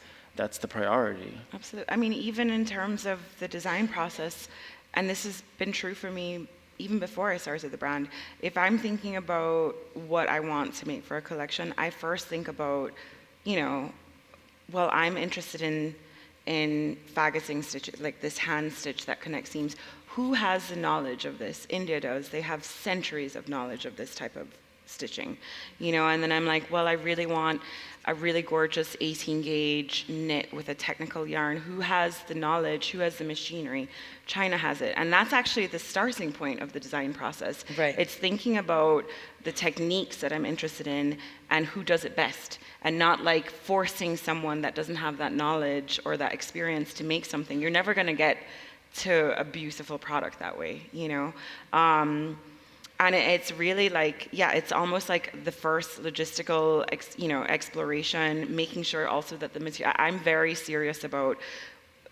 the priority. Absolutely. I mean, even in terms of the design process, and this has been true for me even before I started the brand, if I'm thinking about what I want to make for a collection, I first think about, I'm interested in fagoting stitches, like this hand stitch that connects seams. Who has the knowledge of this? India does. They have centuries of knowledge of this type of stitching, and then I'm like, I really want a really gorgeous 18 gauge knit with a technical yarn. Who has the knowledge? Who has the machinery? China has it. And that's actually the starting point of the design process. Right. It's thinking about the techniques that I'm interested in and who does it best, and not like forcing someone that doesn't have that knowledge or that experience to make something. You're never going to get to a beautiful product that way, and it's really like, it's almost like the first logistical, exploration, making sure also that the material, I'm very serious about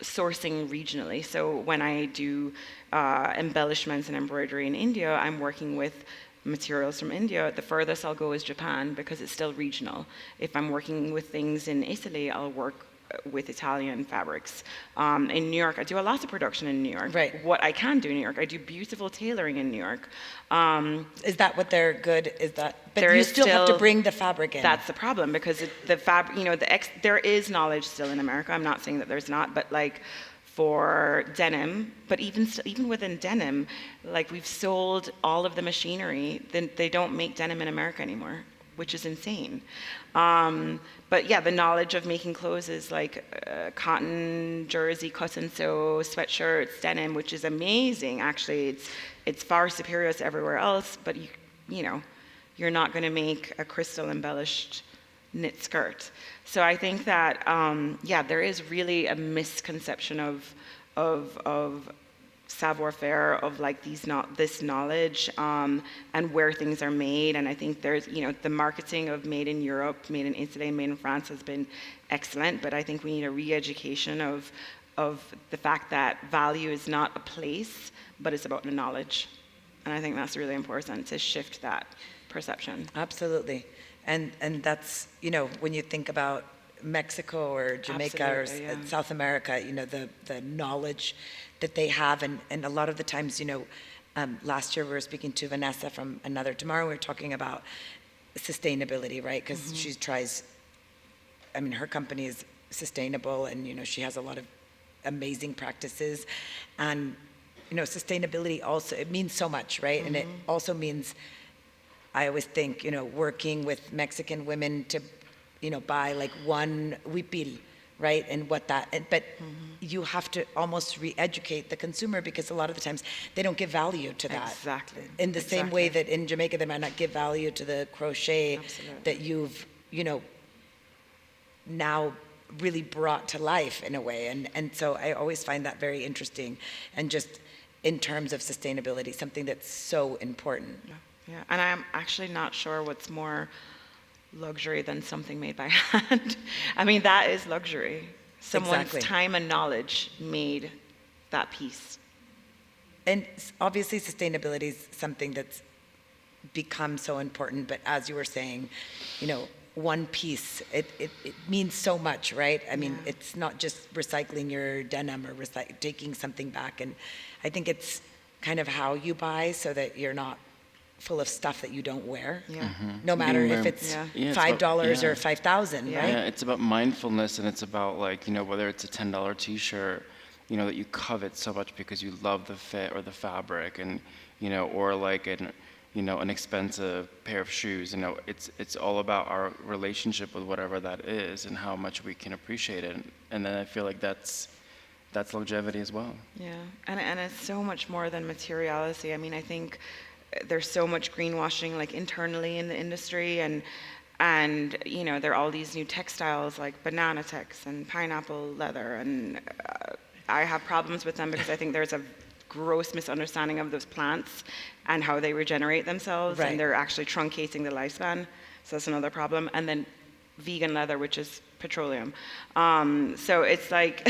sourcing regionally. So when I do embellishments and embroidery in India, I'm working with materials from India. The furthest I'll go is Japan because it's still regional. If I'm working with things in Italy, I'll work with Italian fabrics. In New York, I do a lot of production in New York. Right. What I can do in New York, I do beautiful tailoring in New York. Is that what they're good? Is that? But there you is still have to bring the fabric in. That's the problem because the fabric, there is knowledge still in America. I'm not saying that there's not, but like for denim, but even within denim, like we've sold all of the machinery. Then they don't make denim in America anymore, which is insane. But the knowledge of making clothes is like cotton, jersey, cut and sew, sweatshirts, denim, which is amazing. Actually, it's far superior to everywhere else. But you're not going to make a crystal embellished knit skirt. So I think that there is really a misconception of savoir-faire, of like this knowledge and where things are made. And I think there's the marketing of made in Europe, made in Italy, made in France has been excellent, but I think we need a re-education of the fact that value is not a place, but it's about the knowledge. And I think that's really important to shift that perception. Absolutely. And that's, when you think about Mexico or Jamaica or Absolutely, yeah. South America, the knowledge that they have. And a lot of the times, last year we were speaking to Vanessa from Another Tomorrow, we were talking about sustainability, right? Because she tries, her company is sustainable and, she has a lot of amazing practices. And, sustainability also, it means so much, right? And it also means, I always think, working with Mexican women to, buy like one huipil, right? And what that, but you have to almost re-educate the consumer because a lot of the times they don't give value to that. Exactly. In the same way that in Jamaica they might not give value to the crochet that you've, now really brought to life in a way. And so I always find that very interesting. And just in terms of sustainability, something that's so important. Yeah, and I'm actually not sure what's more luxury than something made by hand. That is luxury. Someone's time and knowledge made that piece. And obviously sustainability is something that's become so important, but as you were saying, one piece, it means so much, right? It's not just recycling your denim or taking something back. And I think it's kind of how you buy so that you're not full of stuff that you don't wear. Yeah. No matter if it's $5 or $5,000, right? Yeah, it's about mindfulness, and it's about whether it's a $10 T-shirt, that you covet so much because you love the fit or the fabric, and or like an expensive pair of shoes. It's all about our relationship with whatever that is and how much we can appreciate it. And then I feel like that's longevity as well. Yeah, and it's so much more than materiality. I think there's so much greenwashing like internally in the industry, and there are all these new textiles like banana tex and pineapple leather, and I have problems with them because I think there's a gross misunderstanding of those plants and how they regenerate themselves, and they're actually truncating the lifespan. So that's another problem. And then vegan leather, which is petroleum. So it's like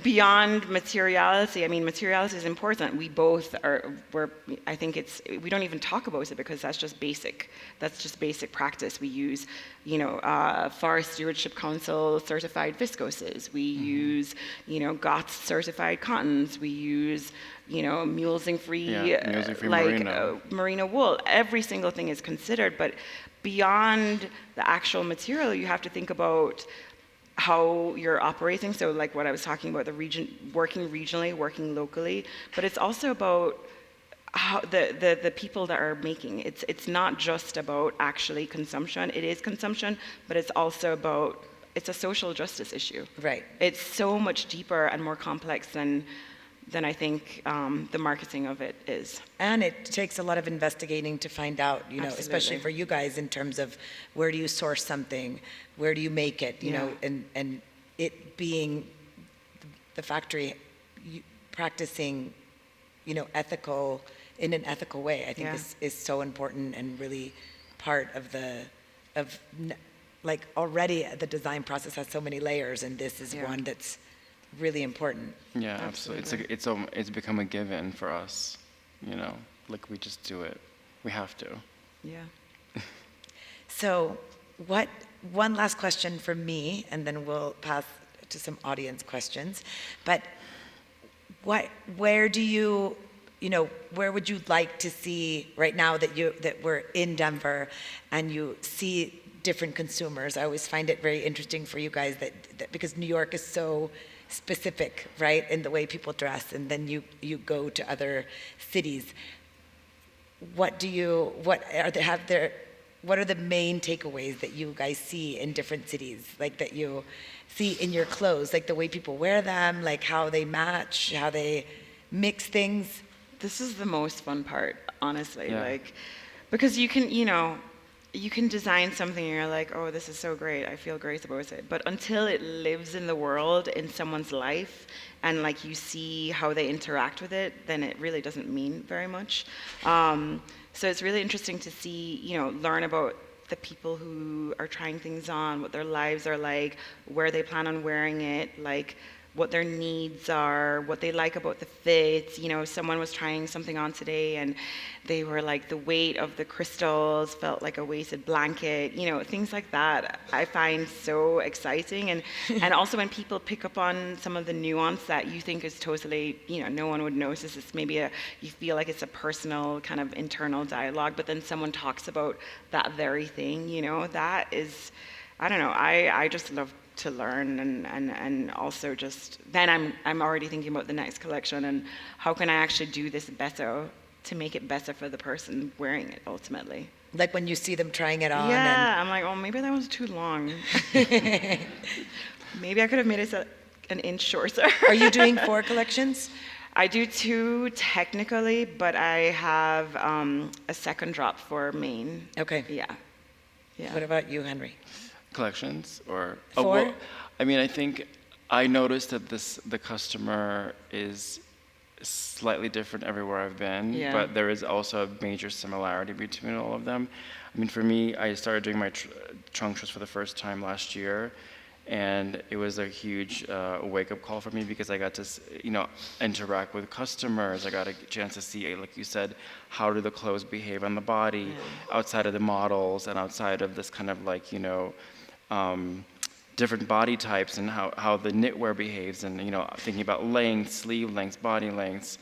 beyond materiality. Materiality is important. We both I think we don't even talk about it because that's just basic. That's just basic practice. We use, Forest Stewardship Council certified viscoses. We use, GOTS certified cottons. We use, mulesing-free, merino wool. Every single thing is considered, but beyond the actual material, you have to think about how you're operating. So like what I was talking about, the region, working regionally, working locally, but it's also about how the people that are making. It's not just about actually consumption. It is consumption, but it's also about, it's a social justice issue. Right. It's so much deeper and more complex than I think the marketing of it is. And it takes a lot of investigating to find out, especially for you guys in terms of where do you source something, where do you make it, and it being the factory practicing, ethical, in an ethical way. I think this is so important and really part of already the design process has so many layers, and this is one that's really important. Yeah, absolutely. It's become a given for us, like we just do it. We have to. Yeah. So one last question from me, and then we'll pass to some audience questions. But where would you like to see right now that we're in Denver and you see different consumers? I always find it very interesting for you guys that because New York is so specific, right, in the way people dress, and then you go to other cities. What are the main takeaways that you guys see in different cities, like that you see in your clothes, like the way people wear them, like how they match, how they mix things? This is the most fun part, honestly, because you can design something and you're like, oh, this is so great, I feel great about it. But until it lives in the world, in someone's life, and like you see how they interact with it, then it really doesn't mean very much. So it's really interesting to see, learn about the people who are trying things on, what their lives are like, where they plan on wearing it, like what their needs are, what they like about the fits. You know, someone was trying something on today and they were like, the weight of the crystals felt like a weighted blanket, you know, things like that I find so exciting. And also when people pick up on some of the nuance that you think is totally, you know, no one would notice, it's maybe you feel like it's a personal kind of internal dialogue, but then someone talks about that very thing, you know, that is, I don't know, I just love to learn, and also just then I'm already thinking about the next collection and how can I actually do this better to make it better for the person wearing it ultimately. Like when you see them trying it on. Yeah, I'm like, oh, maybe that was too long. Maybe I could have made it an inch shorter. Are you doing 4 collections? I do 2 technically, but I have a second drop for Maine. Okay. Yeah. What about you, Henry? Collections or 4? Well, I mean, I think I noticed that the customer is slightly different everywhere I've been, Yeah. but there is also a major similarity between all of them. I mean, for me, I started doing my trunk shows for the first time last year, and it was a huge wake-up call for me because I got to, you know, interact with customers. I got a chance to see, like you said, how do the clothes behave on the body, outside of the models and outside of this kind of like, you know, different body types and how the knitwear behaves, and you know, thinking about lengths, sleeve lengths, body lengths,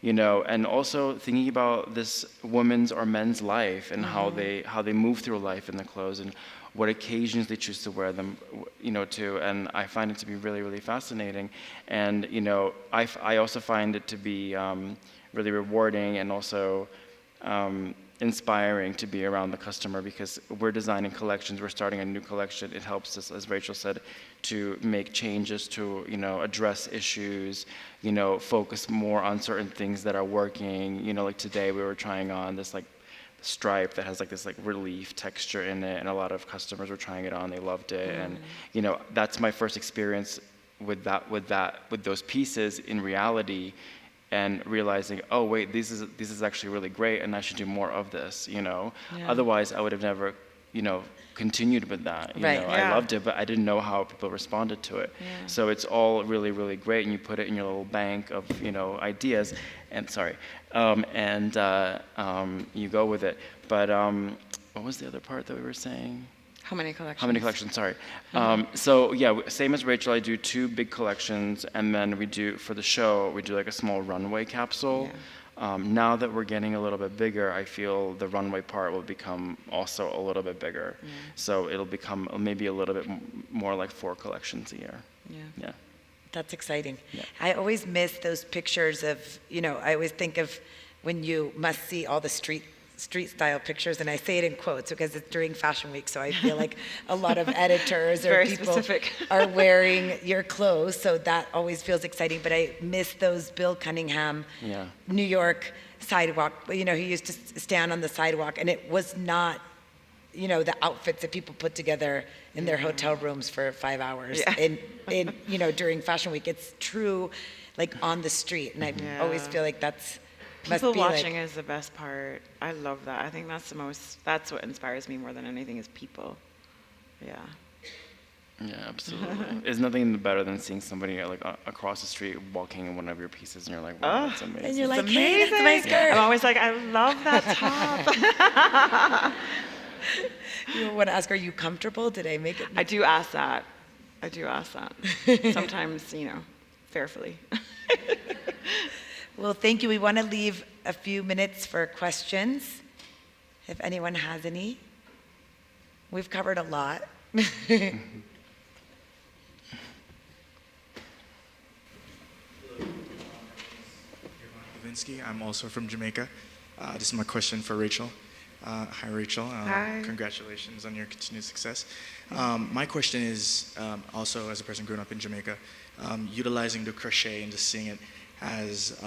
you know, and also thinking about this woman's or men's life and how they move through life in the clothes and what occasions they choose to wear them, you know, to. And I find it to be really, really fascinating. And you know, I also find it to be really rewarding and also inspiring to be around the customer, because we're designing collections, we're starting a new collection. It helps us, as Rachel said, to make changes to, you know, address issues, you know, focus more on certain things that are working. You know, like today we were trying on this like stripe that has like this like relief texture in it, and a lot of customers were trying it on, they loved it. And you know, that's my first experience with those pieces in reality, and realizing, oh wait, this is actually really great, and I should do more of this, you know. Otherwise I would have never, you know, continued with that. You know, I loved it, but I didn't know how people responded to it. So it's all really, really great, and you put it in your little bank of, you know, ideas, and you go with it. But what was the other part that we were saying? How many collections? How many collections, sorry. So yeah, same as Rachel, I do 2 big collections, and then we do, for the show, we do like a small runway capsule. Now that we're getting a little bit bigger, I feel the runway part will become also a little bit bigger. So it'll become maybe a little bit more like 4 collections a year. Yeah. That's exciting. Yeah. I always miss those pictures of, you know, I always think of when you must see all the street style pictures, and I say it in quotes because it's during Fashion Week, so I feel like a lot of editors or people specific. are wearing your clothes, so that always feels exciting. But I miss those Bill Cunningham, New York sidewalk. You know, he used to stand on the sidewalk, and it was not, you know, the outfits that people put together in their hotel rooms for 5 hours in you know, during Fashion Week. It's true, like on the street, and I always feel like that's people watching is the best part. I love that. I think that's what inspires me more than anything is people. Yeah, absolutely. There's nothing better than seeing somebody like across the street walking in one of your pieces, and you're like, wow, that's amazing. And you're like, it's amazing. Hey, that's my skirt. I'm always like, I love that top. You want to ask, are you comfortable? Did I make it? I do ask that. Sometimes, you know, fearfully. Well, thank you. We want to leave a few minutes for questions, if anyone has any. We've covered a lot. I'm also from Jamaica. This is my question for Rachel. Hi, Rachel. Hi. Congratulations on your continued success. My question is, also as a person growing up in Jamaica, utilizing the crochet and just seeing it as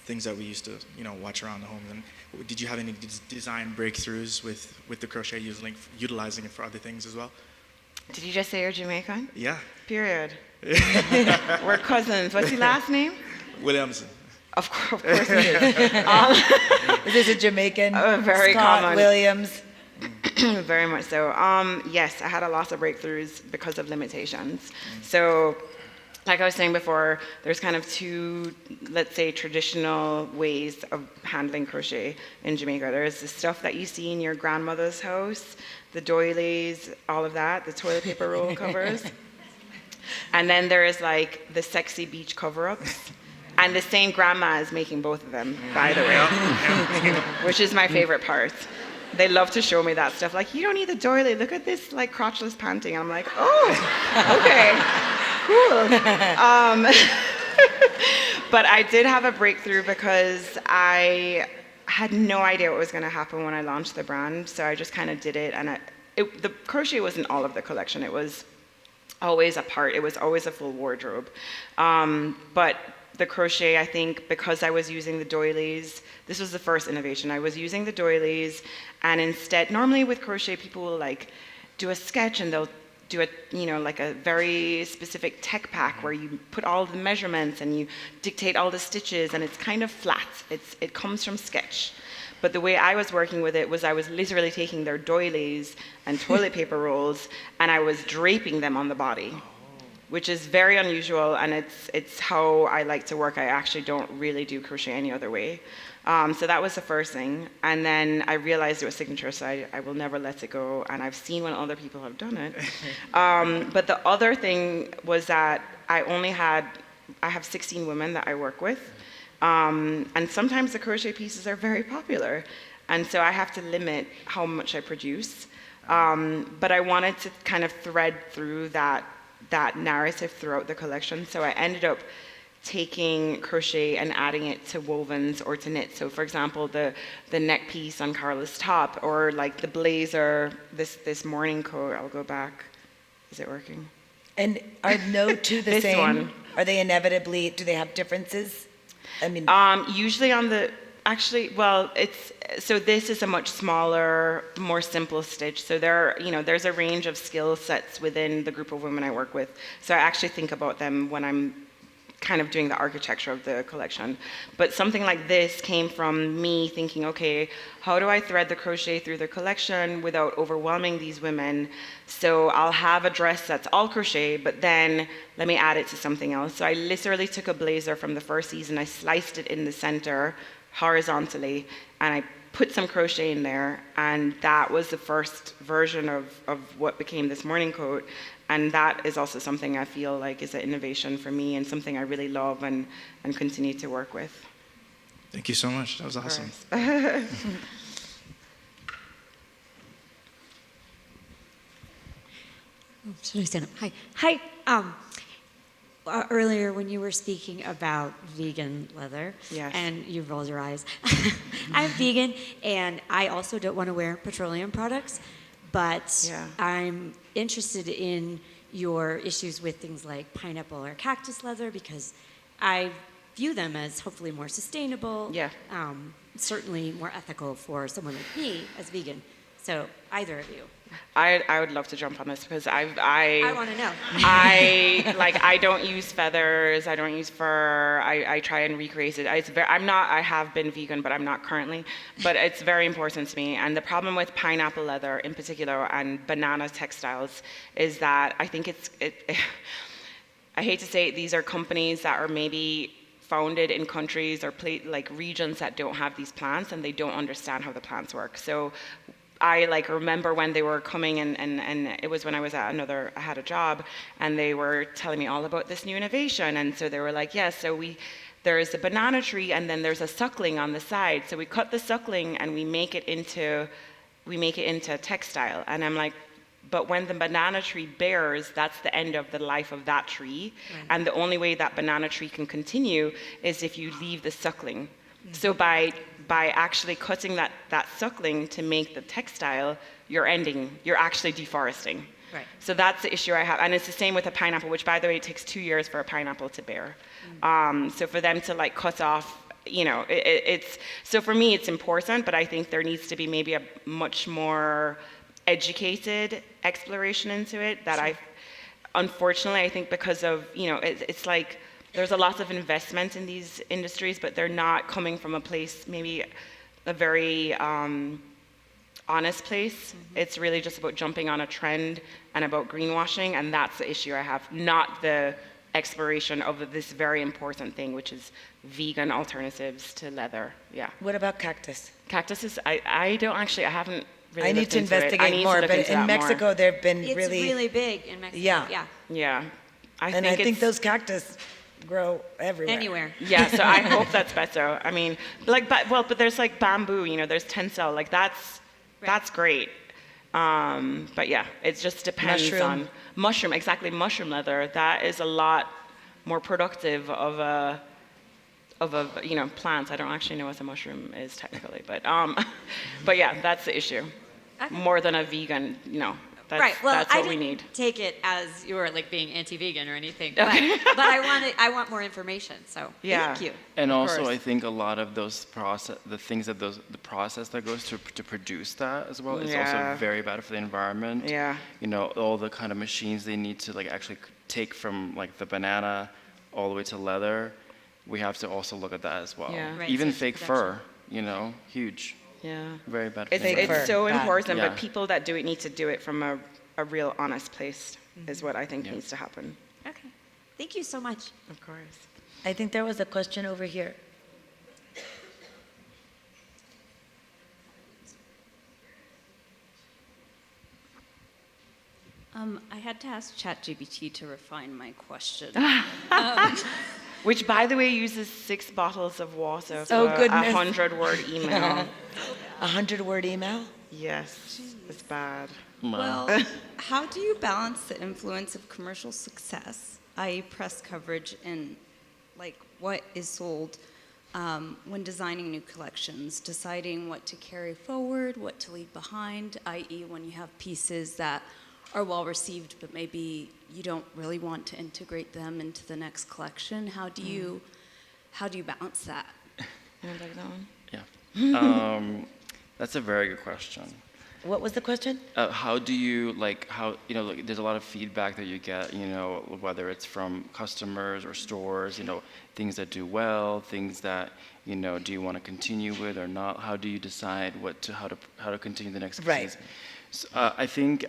things that we used to, you know, watch around the home. And did you have any design breakthroughs with the crochet, utilizing it for other things as well? Did you just say you're Jamaican? Yeah. Period. We're cousins. What's your last name? Williamson. Of course it is. Is this a Jamaican? Very Scott common. Williams. Very much so. Yes, I had a lot of breakthroughs because of limitations. So like I was saying before, there's kind of two, let's say, traditional ways of handling crochet in Jamaica. There's the stuff that you see in your grandmother's house, the doilies, all of that, the toilet paper roll covers. And then there is like the sexy beach cover-ups. And the same grandma is making both of them, by the way, which is my favorite part. They love to show me that stuff. Like, you don't need the doily. Look at this, like, crotchless panting. I'm like, oh, okay, cool. But I did have a breakthrough because I had no idea what was going to happen when I launched the brand. So I just kind of did it. And the crochet wasn't all of the collection. It was always a part. It was always a full wardrobe. But the crochet, I think, because I was using the doilies, this was the first innovation. I was using the doilies, and instead, normally with crochet, people will like do a sketch and they'll do a, like a very specific tech pack where you put all the measurements and you dictate all the stitches, and it's kind of flat. It comes from sketch. But the way I was working with it was I was literally taking their doilies and toilet paper rolls, and I was draping them on the body, which is very unusual, and it's how I like to work. I actually don't really do crochet any other way. So that was the first thing. And then I realized it was signature, so I will never let it go. And I've seen when other people have done it. But the other thing was that I have 16 women that I work with. And sometimes the crochet pieces are very popular. And so I have to limit how much I produce. But I wanted to kind of thread through that narrative throughout the collection. So I ended up taking crochet and adding it to wovens or to knit. So for example, the neck piece on Karla's top, or like the blazer, this morning coat. I'll go back. Is it working? And are no two the This same? one. Are they inevitably, do they have differences? I mean, Usually on the, actually, well, so this is a much smaller, more simple stitch. So there's a range of skill sets within the group of women I work with. So I actually think about them when I'm kind of doing the architecture of the collection. But something like this came from me thinking, okay, how do I thread the crochet through the collection without overwhelming these women? So I'll have a dress that's all crochet, but then let me add it to something else. So I literally took a blazer from the first season, I sliced it in the center horizontally, and I put some crochet in there, and that was the first version of what became this morning coat. And that is also something I feel like is an innovation for me and something I really love and continue to work with. Thank you so much. That was awesome. Should I stand up? Hi. Earlier when you were speaking about vegan leather, Yes. and you rolled your eyes. I'm vegan, and I also don't want to wear petroleum products, but Yeah. I'm interested in your issues with things like pineapple or cactus leather, because I view them as hopefully more sustainable, Yeah. certainly more ethical for someone like me as vegan. So either of you. I would love to jump on this because I want to know. I don't use feathers, I don't use fur, I try and recreate it. I have been vegan, but I'm not currently, but it's very important to me. And the problem with pineapple leather in particular and banana textiles is that I think I hate to say it, these are companies that are maybe founded in countries or regions that don't have these plants, and they don't understand how the plants work. So I remember when they were coming and it was when I was I had a job, and they were telling me all about this new innovation. And so they were like, yes, so there's a banana tree and then there's a suckling on the side. So we cut the suckling and we make it into textile. And I'm like, but when the banana tree bears, that's the end of the life of that tree. Right. And the only way that banana tree can continue is if you leave the suckling. Mm-hmm. So by actually cutting that suckling to make the textile, you're actually deforesting. Right. So that's the issue I have. And it's the same with a pineapple, which, by the way, it takes 2 years for a pineapple to bear. Mm-hmm. So for them to cut off, so for me it's important, but I think there needs to be maybe a much more educated exploration into it that unfortunately, I think because of, it's like, there's a lot of investment in these industries, but they're not coming from a place, maybe a very honest place. Mm-hmm. It's really just about jumping on a trend and about greenwashing, and that's the issue I have, not the exploration of this very important thing, which is vegan alternatives to leather. Yeah. What about cactus? Cactus is, I don't actually, I haven't really I need looked to into it. I investigate need more, to look but into in that more. Mexico, they've been It's really big in Mexico. Yeah. Yeah. And I think it's- those cactus grow everywhere. Anywhere. Yeah, so I hope that's better. I mean, like, but there's like bamboo, you know, there's tencel, like that's great. But yeah, it just depends on mushroom, exactly, mushroom leather. That is a lot more productive of a you know, plant. I don't actually know what a mushroom is technically, but but yeah, that's the issue. Okay. More than a vegan, you know. That's, Right. Well, that's what I we didn't need. take it as you were like being anti-vegan or anything, Okay. but I want more information. So Yeah. thank you. And Of also, course. I think a lot of those the process that goes to produce that as well is Yeah. also very bad for the environment. Yeah. You know, all the kind of machines they need to like actually take from like the banana all the way to leather. We have to also look at that as well. Yeah. Right, Even so it's fake production. fur, you know, huge, Yeah. very bad for It's, the Fake environment. fur, it's so bad. important, Yeah. but people that do it need to do it from a real honest place, is what I think Yeah. needs to happen. Okay. Thank you so much. Of course. I think there was a question over here. I had to ask ChatGPT to refine my question. Which, by the way, uses 6 bottles of water for Oh, a goodness. 100-word email. 100-word email? Yes, it's bad. Well, how do you balance the influence of commercial success, i.e. press coverage and like what is sold when designing new collections, deciding what to carry forward, what to leave behind, i.e. when you have pieces that are well received, but maybe you don't really want to integrate them into the next collection? How do you balance that? You want to take that one? Yeah. That's a very good question. What was the question? How do you you know, like, there's a lot of feedback that you get, you know, whether it's from customers or stores, you know, things that do well, things that, you know, do you want to continue with or not? How do you decide how to continue the next Right. season? So, I think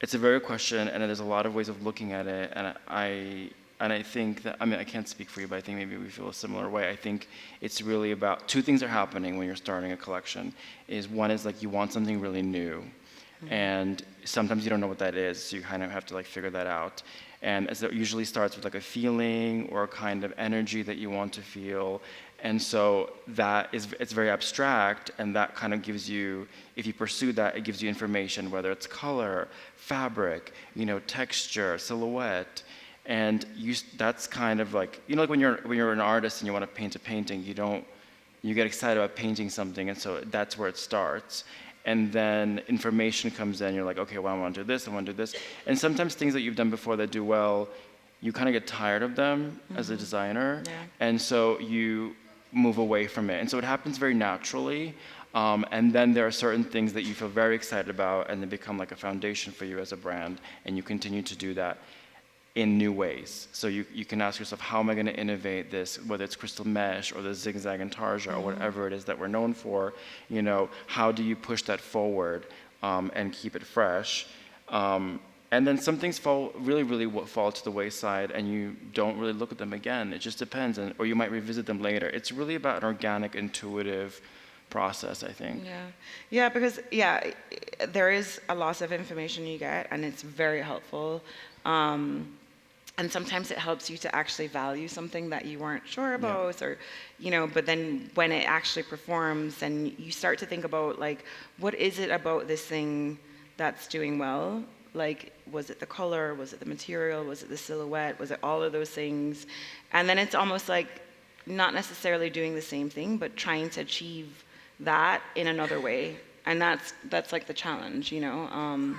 it's a very good question, and there's a lot of ways of looking at it, and I think that, I mean, I can't speak for you, but I think maybe we feel a similar way. I think it's really about 2 things are happening when you're starting a collection. One is like you want something really new, and sometimes you don't know what that is, so you kind of have to like figure that out. And as it usually starts with like a feeling or a kind of energy that you want to feel. And so it's very abstract, and that kind of gives you, if you pursue that, it gives you information, whether it's color, fabric, you know, texture, silhouette. And that's kind of like, you know, like when you're an artist and you want to paint a painting, you get excited about painting something, and so that's where it starts. And then information comes in, you're like, okay, well, I want to do this, I want to do this. And sometimes things that you've done before that do well, you kind of get tired of them as a designer, and so you move away from it. And so it happens very naturally. And then there are certain things that you feel very excited about, and they become like a foundation for you as a brand, and you continue to do that in new ways. So you can ask yourself, how am I going to innovate this, whether it's crystal mesh or the zigzag and tarja or whatever it is that we're known for, you know, how do you push that forward and keep it fresh? And then some things really fall to the wayside, and you don't really look at them again. It just depends, or you might revisit them later. It's really about an organic, intuitive process, I think. Yeah, because there is a lot of information you get, and it's very helpful. And sometimes it helps you to actually value something that you weren't sure about, or, you know, but then when it actually performs, and you start to think about, like, what is it about this thing that's doing well? Like, was it the color? Was it the material? Was it the silhouette? Was it all of those things? And then it's almost like not necessarily doing the same thing, but trying to achieve that in another way. And that's like the challenge, you know?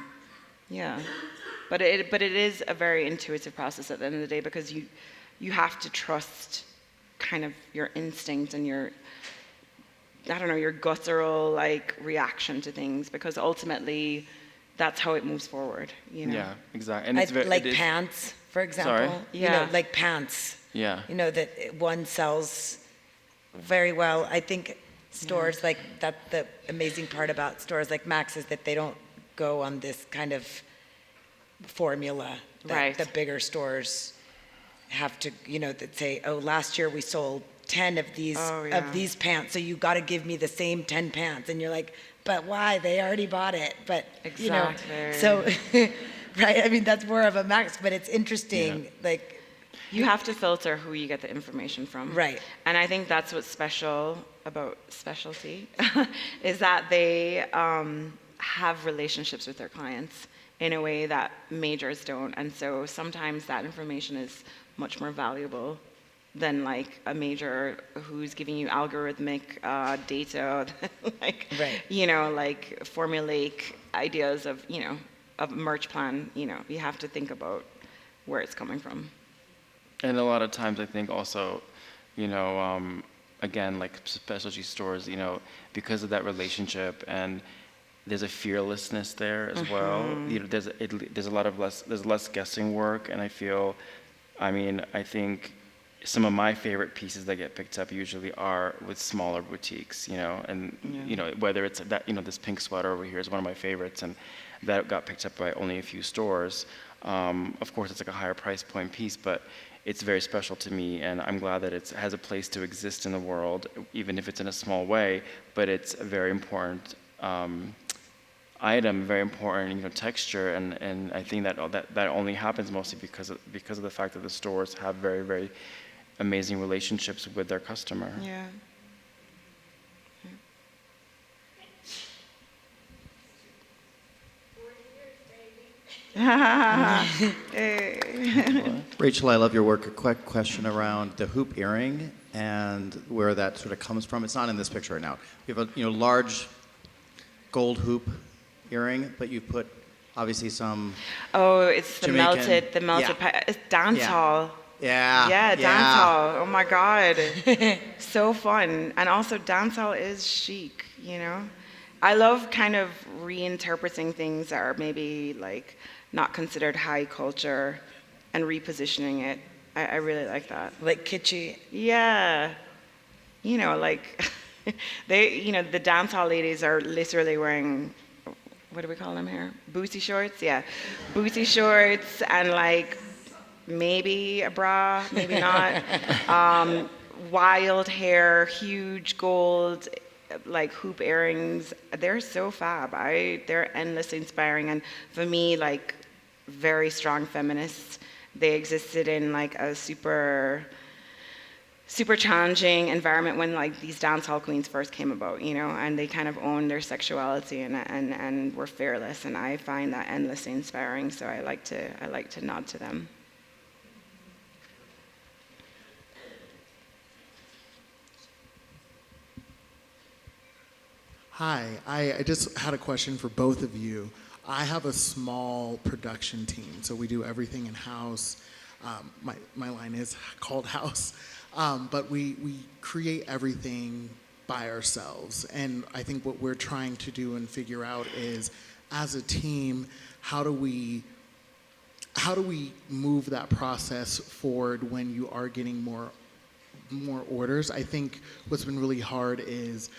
But it is a very intuitive process at the end of the day, because you have to trust kind of your instinct and your guttural like reaction to things, because ultimately that's how it moves forward, you know? Yeah, exactly. And it's very, like pants, for example. Sorry? You know, like pants. Yeah. You know, that one sells very well. I think stores like that, the amazing part about stores like Max is that they don't go on this kind of formula that Right. the bigger stores have to, that say, oh, last year we sold 10 of these pants, so you got to give me the same 10 pants. And you're like, but why? They already bought it. But, Exactly. so, right? I mean, that's more of a max, but it's interesting. Like, you have to filter who you get the information from. Right. And I think that's what's special about specialty, is that they have relationships with their clients in a way that majors don't. And so sometimes that information is much more valuable than like a major who's giving you algorithmic data, like, like formulaic ideas of, of a merch plan. You have to think about where it's coming from. And a lot of times I think also, again, like specialty stores, because of that relationship, and there's a fearlessness there as well. There's a lot of less guessing work, and I think some of my favorite pieces that get picked up usually are with smaller boutiques, and whether it's that, this pink sweater over here is one of my favorites, and that got picked up by only a few stores. Of course, it's like a higher price point piece, but it's very special to me, and I'm glad that it has a place to exist in the world, even if it's in a small way. But it's a very important item, very important, texture, and I think that only happens mostly because of the fact that the stores have very, very amazing relationships with their customer. Yeah. Rachel, I love your work. A quick question around the hoop earring and where that sort of comes from. It's not in this picture right now. You have a large gold hoop earring, but you've put obviously some. Oh, it's the Jamaican. melted it's dancehall. Yeah. Yeah, dancehall. Oh my God. So fun. And also dancehall is chic, I love kind of reinterpreting things that are maybe like not considered high culture and repositioning it. I really like that. Like kitschy. Yeah. Like the dancehall ladies are literally wearing, what do we call them here? Booty shorts? Yeah. Booty shorts and like maybe a bra, maybe not. Wild hair, huge gold, like hoop earrings. They're so fab. They're endlessly inspiring. And for me, like very strong feminists, they existed in like a super challenging environment when like these dancehall queens first came about, and they kind of owned their sexuality and were fearless. And I find that endlessly inspiring. So I like to nod to them. Hi, I just had a question for both of you. I have a small production team, so we do everything in-house. My line is called house, but we create everything by ourselves. And I think what we're trying to do and figure out is, as a team, how do we move that process forward when you are getting more orders? I think what's been really hard is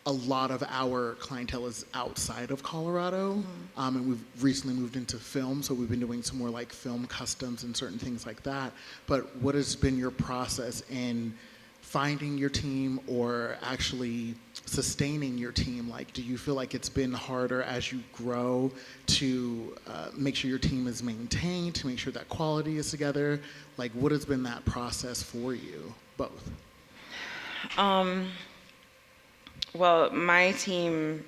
a lot of our clientele is outside of Colorado, and we've recently moved into film, so we've been doing some more like film customs and certain things like that. But what has been your process in finding your team or actually sustaining your team? Like, do you feel like it's been harder as you grow to make sure your team is maintained, to make sure that quality is together? Like, what has been that process for you, both? Well, my team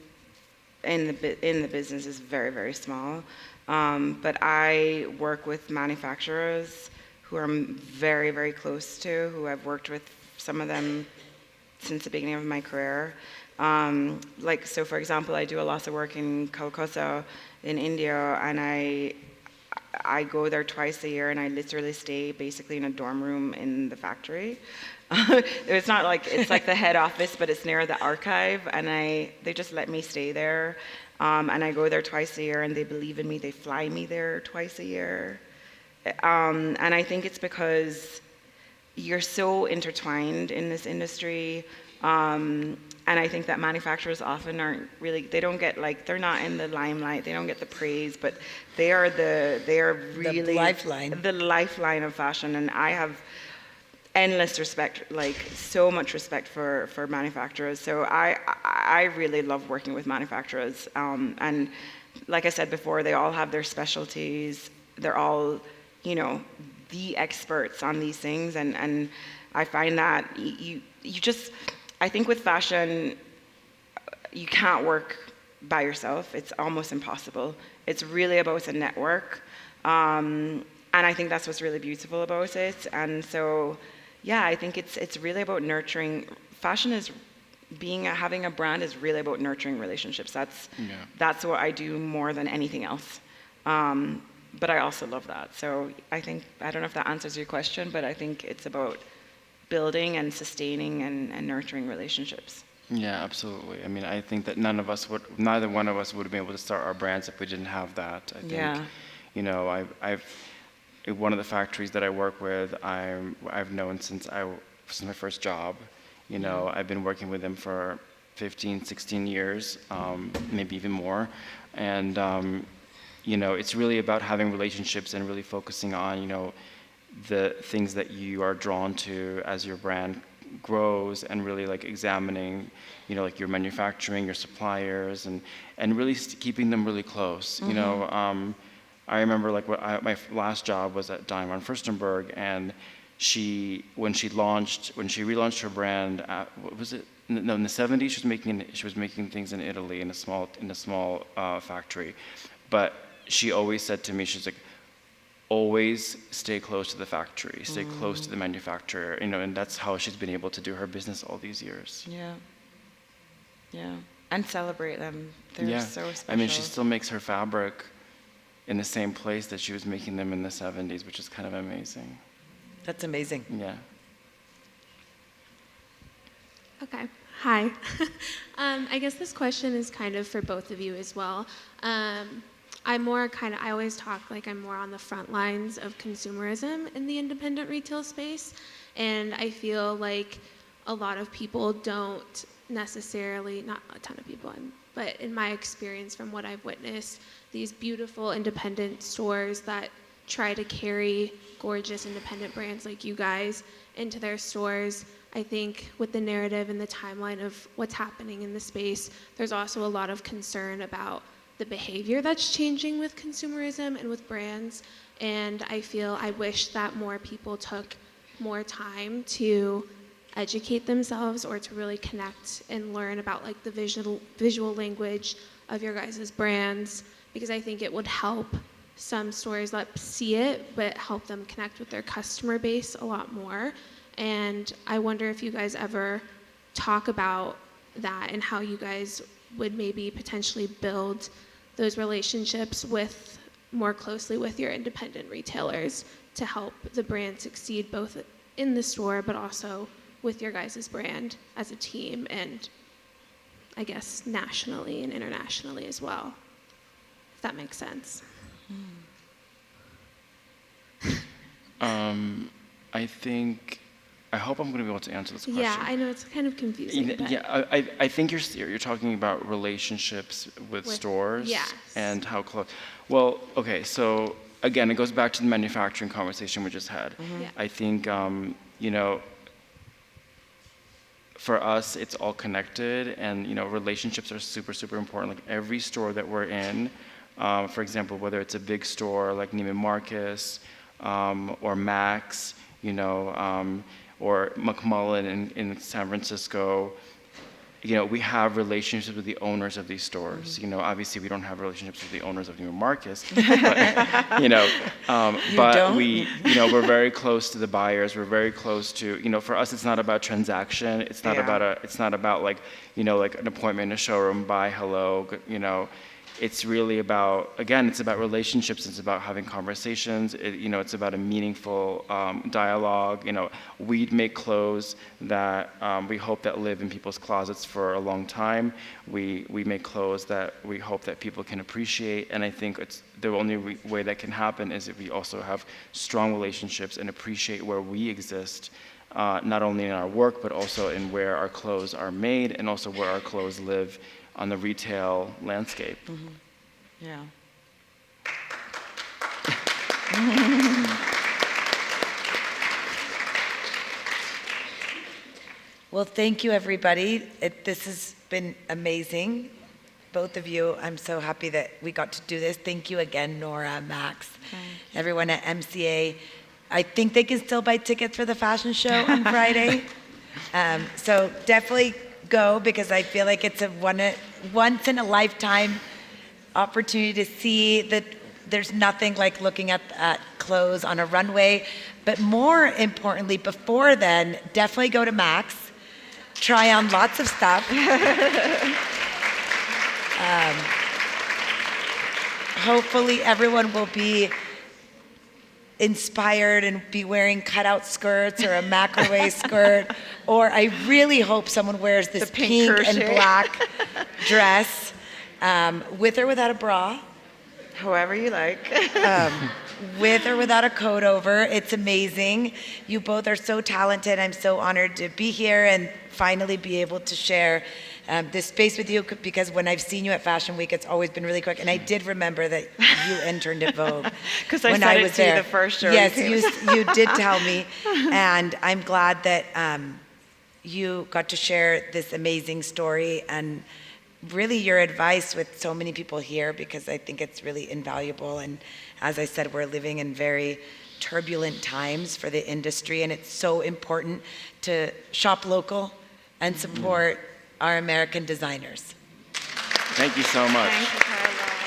in the business is very, very small, but I work with manufacturers who I'm very, very close to, who I've worked with some of them since the beginning of my career. So for example, I do a lot of work in Calcutta in India, and I go there twice a year, and I literally stay basically in a dorm room in the factory. It's not like it's like the head office, but it's near the archive, and they just let me stay there, and I go there twice a year, and they believe in me. They fly me there twice a year, and I think it's because you're so intertwined in this industry, and and I think that manufacturers often aren't really, they don't get like, they're not in the limelight, they don't get the praise, but they are really the lifeline of fashion. And I have endless respect, like so much respect for manufacturers. So I really love working with manufacturers. And like I said before, they all have their specialties. They're all, you know, the experts on these things. And I find that you just, I think with fashion, you can't work by yourself. It's almost impossible. It's really about a network. And I think that's what's really beautiful about it. And so, yeah, I think it's really about nurturing. Fashion is having a brand is really about nurturing relationships. That's what I do more than anything else. But I also love that. So I think, I don't know if that answers your question, but I think it's about building and sustaining and nurturing relationships. Yeah, absolutely. I mean, I think that neither one of us would have been able to start our brands if we didn't have that. I think, you know, I've one of the factories that I work with, I've known since my first job. You know, I've been working with them for 15, 16 years, maybe even more. And, you know, it's really about having relationships and really focusing on, you know, the things that you are drawn to as your brand grows, and really like examining, you know, like your manufacturing, your suppliers, and really keeping them really close. You know, I remember like my last job was at Dime on Furstenberg, and when she relaunched her brand, what was it? No, in the 70s, she was making things in Italy in a small factory, but she always said to me, she's like, always stay close to the factory, stay close to the manufacturer, you know, and that's how she's been able to do her business all these years. Yeah, and celebrate them. They're so special. I mean, she still makes her fabric in the same place that she was making them in the 70s, which is kind of amazing. That's amazing. Yeah. Okay. Hi. I guess this question is kind of for both of you as well. I always talk like I'm more on the front lines of consumerism in the independent retail space. And I feel like a lot of people don't necessarily, not a ton of people, but in my experience from what I've witnessed, these beautiful independent stores that try to carry gorgeous independent brands like you guys into their stores. I think with the narrative and the timeline of what's happening in the space, there's also a lot of concern about the behavior that's changing with consumerism and with brands. And I wish that more people took more time to educate themselves or to really connect and learn about like the visual language of your guys' brands, because I think it would help some stores that see it, but help them connect with their customer base a lot more. And I wonder if you guys ever talk about that and how you guys would maybe potentially build those relationships more closely with your independent retailers to help the brand succeed both in the store but also with your guys' brand as a team, and I guess nationally and internationally as well, if that makes sense. I hope I'm going to be able to answer this question. Yeah, I know it's kind of confusing. Yeah, I think you're talking about relationships with stores, yes. And how close. Well, okay, so again, it goes back to the manufacturing conversation we just had. Yeah. I think you know, for us, it's all connected, and you know, relationships are super, super important. Like every store that we're in, for example, whether it's a big store like Neiman Marcus or Max, you know, or McMullen in San Francisco, you know, we have relationships with the owners of these stores. You know, obviously we don't have relationships with the owners of Neiman Marcus, but, you know, we're very close to the buyers. We're very close to, you know, for us, it's not about transaction. It's not about like, you know, like an appointment in a showroom, buy, hello, you know. It's really about, again, it's about relationships. It's about having conversations. You know, it's about a meaningful dialogue. You know, we make clothes that we hope that live in people's closets for a long time. We make clothes that we hope that people can appreciate. And I think it's the only way that can happen is if we also have strong relationships and appreciate where we exist not only in our work, but also in where our clothes are made and also where our clothes live on the retail landscape. Yeah. Well, thank you, everybody. This has been amazing. Both of you, I'm so happy that we got to do this. Thank you again, Nora, Max, everyone at MCA. I think they can still buy tickets for the fashion show on Friday. So definitely go, because I feel like it's a once in a lifetime opportunity to see that there's nothing like looking at clothes on a runway. But more importantly, before then, definitely go to Max, try on lots of stuff. Hopefully everyone will be inspired and be wearing cutout skirts or a macrame skirt, or I really hope someone wears this pink and black dress, with or without a bra. However you like. With or without a coat over. It's amazing. You both are so talented. I'm so honored to be here and finally be able to share this space with you, because when I've seen you at Fashion Week, it's always been really quick. And I did remember that you interned at Vogue because I when said I it was to there. you the first show. Yes, you did tell me. And I'm glad that you got to share this amazing story and really your advice with so many people here, because I think it's really invaluable. And as I said, we're living in very turbulent times for the industry, and it's so important to shop local and support our American designers. Thank you so much. Thank you, Karla.